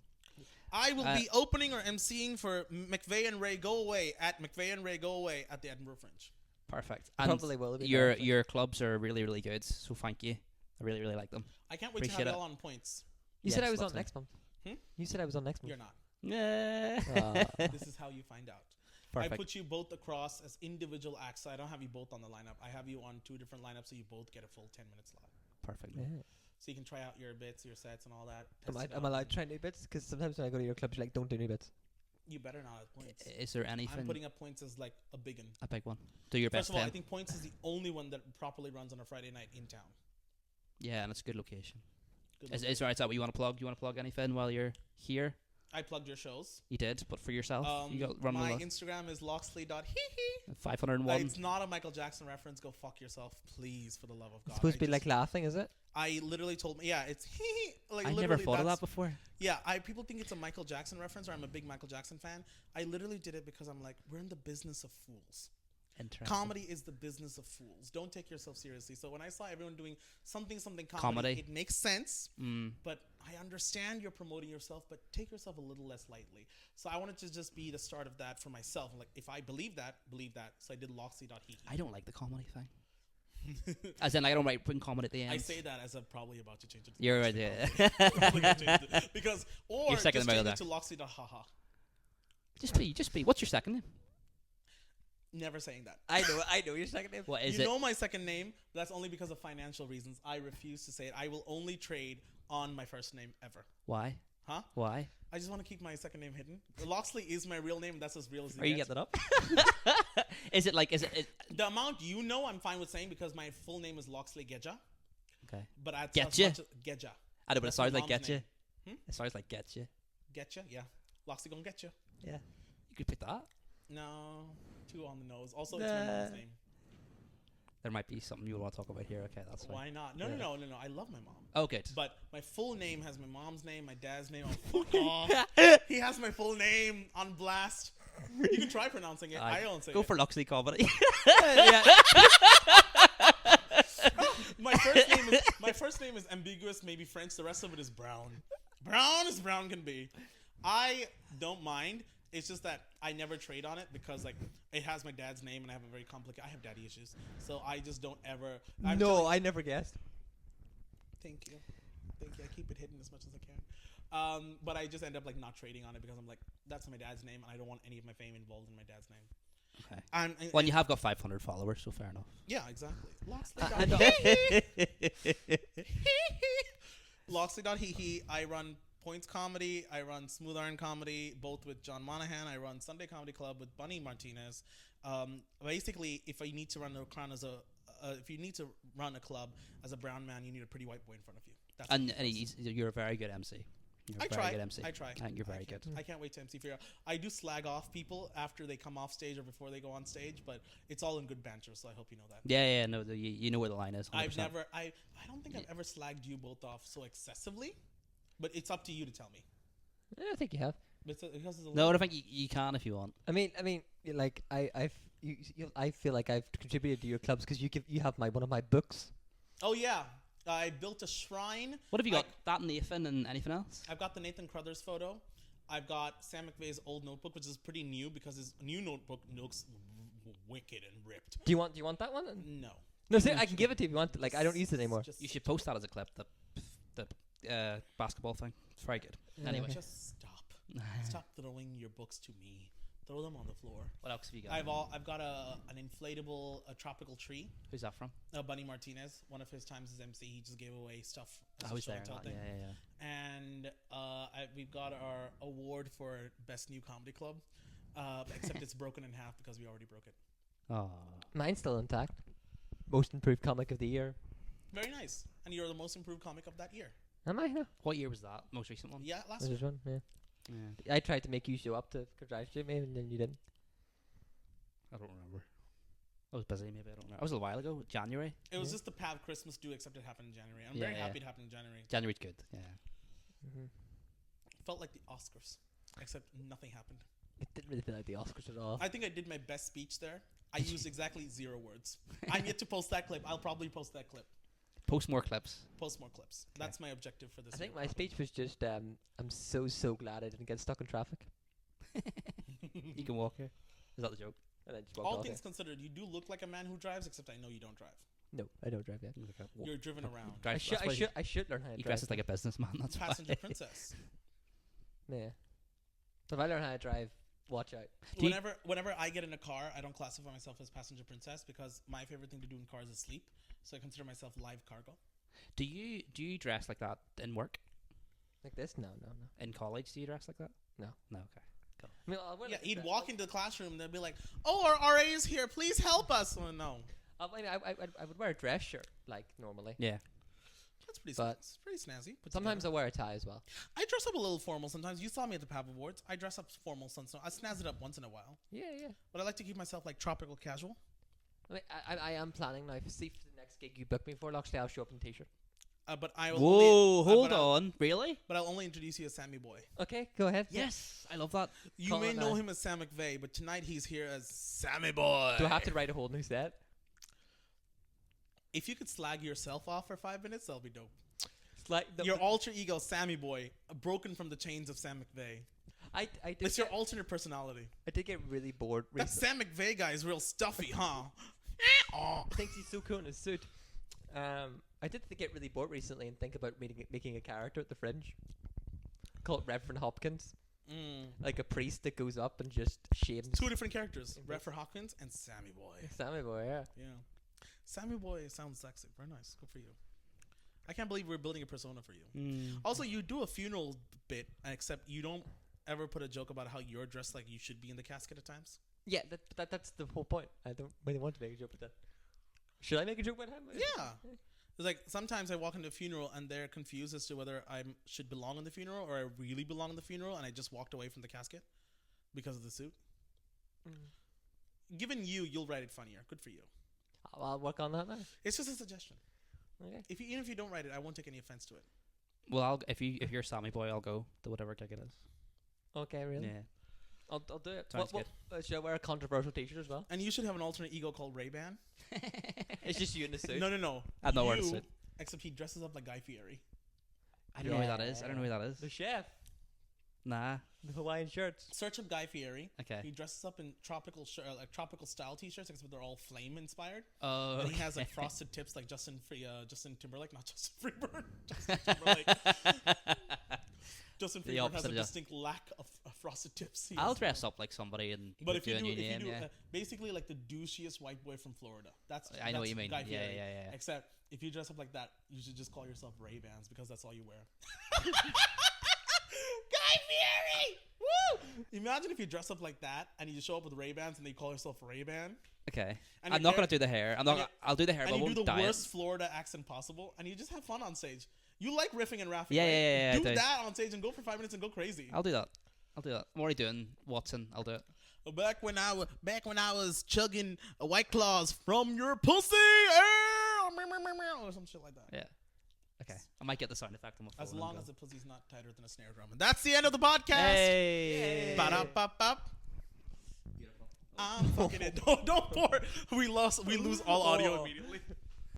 I will be opening or emceeing for McVeigh and Ray Go Away at McVeigh and Ray Go Away at the Edinburgh Fringe. Perfect. Probably will be Your there, but- your clubs are really really good. So thank you. I really really like them. I can't wait to Appreciate have it. y'all on points. You said Yes, I was lots on of next month. Hmm? You said I was on next month. You're not. Yeah. This is how you find out. Perfect. I put you both across as individual acts. So I don't have you both on the lineup. I have you on 2 different lineups, so you both get a full 10-minute slot. Perfect. Yeah. So you can try out your bits, your sets, and all that. Am test it I out. allowed to try new bits? Because sometimes when I go to your clubs, you're like, don't do new bits. You better not have points. Is there anything I'm putting up points as like a big one. a big one? Do your First best. of all, I 10. think points is the only one that properly runs on a Friday night in town. Yeah, and it's a good location. Good Is location. there is that what you want to plug? You want to plug anything while you're here? I plugged your shows. You did, but for yourself, you got run my with Instagram is loxley.hehe. 501. It's not a Michael Jackson reference. Go fuck yourself, please, for the love of God. It's supposed to be I like just- laughing, is it? I literally told me, yeah, it's hee. Like I never literally thought of that's- that before. Yeah, people think it's a Michael Jackson reference, or I'm a big Michael Jackson fan. I literally did it because I'm like, we're in the business of fools. Interesting. Comedy is the business of fools. Don't take yourself seriously. So when I saw everyone doing something comedy, it makes sense. But I understand you're promoting yourself, but take yourself a little less lightly. So I wanted to just be the start of that for myself. Like, if I believe that, believe that. So I did loxley.he. I don't like the comedy thing. As in, I don't like putting comedy at the end. I say that as I'm probably about to change it. To You're right, Loxley. yeah. Probably gonna change it. Because, or Your second just email change it there. to loxley.haha. Just be. What's your second name? Never saying that. I know your second name. What is You it? know my second name, but that's only because of financial reasons. I refuse to say it. I will only trade on my first name ever. Why? Huh? Why? I just want to keep my second name hidden. Loxley is my real name, and that's as real as it Are you gets. getting it up? Is it like? Is it? The amount you know, I'm fine with saying because my full name is Loxley Geja. Okay. But I Getcha? Geja. I know, but it That's my sounds like mom's get you. name. Hmm? It sounds like get you. Getcha, yeah. Loxley gonna get you. Yeah. You could pick that. No, too on the nose. Also, it's my mom's name. There might be something you want to talk about here. Okay, that's fine. Why not? No. I love my mom. Oh, good. But my full name has my mom's name, my dad's name. Oh, fuck off. He has my full name on blast. You can try pronouncing it. I don't say Go it. for Luxley comedy. Yeah. My first name is ambiguous, maybe French. The rest of it is Brown. Brown as brown can be. I don't mind. It's just that I never trade on it because like it has my dad's name and I have a very complicated. I have daddy issues, so I just don't ever. I never guessed. Thank you. I keep it hidden as much as I can. But I just end up like not trading on it because I'm like, that's my dad's name and I don't want any of my fame involved in my dad's name. Okay. Well, you have got 500 followers, so fair enough. Yeah, exactly. Loxley.he. I run Points Comedy. I run Smooth Iron Comedy, both with John Monahan. I run Sunday Comedy Club with Bunny Martinez. Basically, if I need to run a crown as if you need to run a club as a brown man, you need a pretty white boy in front of you. That's And you're a very good MC. You're a very good MC. I try. I think you're very good. I can't wait to MC for you. I do slag off people after they come off stage or before they go on stage, but it's all in good banter, so I hope you know that. Yeah, no, you know where the line is. 100%. I don't think I've ever slagged you both off so excessively, but it's up to you to tell me. I think you have. No, I think you can if you want. I mean, like I feel like I've contributed to your clubs because you have one of my books. Oh yeah, I built a shrine. What have you got? That Nathan and anything else? I've got the Nathan Crothers photo. I've got Sam McVeigh's old notebook, which is pretty new because his new notebook looks wicked and ripped. Do you want that one? No. No, see, I can give it to you if you want. Like I don't use it anymore. You should post that as a clip. The basketball thing. It's very good. Anyway, just stop throwing your books to me. Throw them on the floor. What else have you got? I've got an inflatable tropical tree. Who's that from? Bunny Martinez. One of his times as MC, he just gave away stuff. I was there. Yeah. And we've got our award for best new comedy club. Except it's broken in half because we already broke it. Oh. Mine's still intact. Most improved comic of the year. Very nice. And you're the most improved comic of that year. Am I? No. What year was that? Most recent one? Yeah, last year. This one. Yeah. Yeah. I tried to make you show up to congratulate me, and then you didn't. I don't remember. I was busy, maybe. I don't remember. It was a little while ago. January. It was just the Pav Christmas do, except it happened in January. I'm very happy it happened in January. January's good. Yeah. Felt like the Oscars, except nothing happened. It didn't really feel like the Oscars at all. I think I did my best speech there. I used exactly 0 words. I'm yet to post that clip. I'll probably post that clip. Post more clips. Post more clips. Okay. That's my objective for this. I think my speech was just, I'm so glad I didn't get stuck in traffic. You can walk here. Is that the joke? And I just all things considered, you do look like a man who drives, except I know you don't drive. No, I don't drive yet. You're driven around. I should learn how to drive. He dresses like a businessman. That's passenger princess. Yeah. If I learn how to drive, watch out. Whenever I get in a car, I don't classify myself as passenger princess because my favorite thing to do in cars is sleep. So I consider myself live cargo. Do you dress like that in work? Like this? No. In college, do you dress like that? No. Okay. Cool. I mean, yeah, he'd walk into the classroom and they'd be like, "Oh, our RA is here. Please help us." Well, no. I would wear a dress shirt like normally. Yeah. That's pretty snazzy. But sometimes I wear a tie as well. I dress up a little formal sometimes. You saw me at the PAV Awards. I dress up formal sometimes. I snazz it up once in a while. Yeah. But I like to keep myself like tropical casual. I mean, I am planning now. See for the next gig you book me for, Loxley, I'll show up in t-shirt. But I will hold on. Really? But I'll only introduce you as Sammy Boy. Okay, go ahead. Yes, I love that. You may know him as Sam McVeigh, but tonight he's here as Sammy Boy. Do I have to write a whole new set? If you could slag yourself off for 5 minutes, that'll be dope. Like your alter ego, Sammy Boy, broken from the chains of Sam McVeigh. It's your alternate personality. I did get really bored recently. That Sam McVeigh guy is real stuffy, huh? Thinks he's so cool in his suit. I did get really bored recently and think about making a character at the Fringe called Reverend Hopkins. Like a priest that goes up and just shames. Two different characters, Redford Hawkins and Sammy Boy. Sammy Boy, yeah. Yeah. Sammy Boy sounds sexy. Very nice. Good for you. I can't believe we're building a persona for you. Also, you do a funeral bit, except you don't ever put a joke about how you're dressed like you should be in the casket at times. Yeah, that's the whole point. I don't really want to make a joke about that. Should I make a joke about him? Yeah. It's like sometimes I walk into a funeral and they're confused as to whether I should belong in the funeral or I really belong in the funeral, and I just walked away from the casket because of the suit. Given you'll write it funnier. Good for you. I'll work on that now. It's just a suggestion. Okay. Even if you don't write it, I won't take any offense to it. Well, if you're Sammy Boy, I'll go to whatever gig it is. Okay, really? Yeah. I'll do it. Sounds good. Should I wear a controversial t-shirt as well? And you should have an alternate ego called Ray-Ban. It's just you in the suit. No. I'm not wearing a You, suit. except he dresses up like Guy Fieri. I don't know who that is. I don't know who that is. The chef. Nah. The Hawaiian shirts. Search up Guy Fieri. Okay. He dresses up in tropical style t-shirts, except they're all flame inspired. Oh. And he has like frosted tips like Justin Timberlake, not Justin Freeburg. Justin Timberlake. Justin Freeburg has a distinct lack of frosted tips. I'll dress up like somebody and But if you do, yeah. basically like the douchiest white boy from Florida. I know what you mean. Guy Fieri. Yeah. Except if you dress up like that, you should just call yourself Ray-Bans because that's all you wear. Guy Fieri! Woo! Imagine if you dress up like that and you show up with Ray-Bans and they call yourself Ray-Ban. Okay. And I'm not gonna do the hair. I'll do the hair, and but I you won't do the dye it. worst Florida accent possible, and you just have fun on stage. You like riffing and rapping, Yeah, right? yeah, I Do do. that on stage and go for 5 minutes and go crazy. I'll do that. I'm already doing Watson. I'll do it. Back when I was chugging a White Claws from your pussy, or some shit like that. Yeah. Okay. I might get the sound effect on my phone. As long as the pussy's not tighter than a snare drum. And that's the end of the podcast. Hey. Ba-da-ba-bop. Beautiful. I'm fucking it. Don't pour. We lose all audio immediately.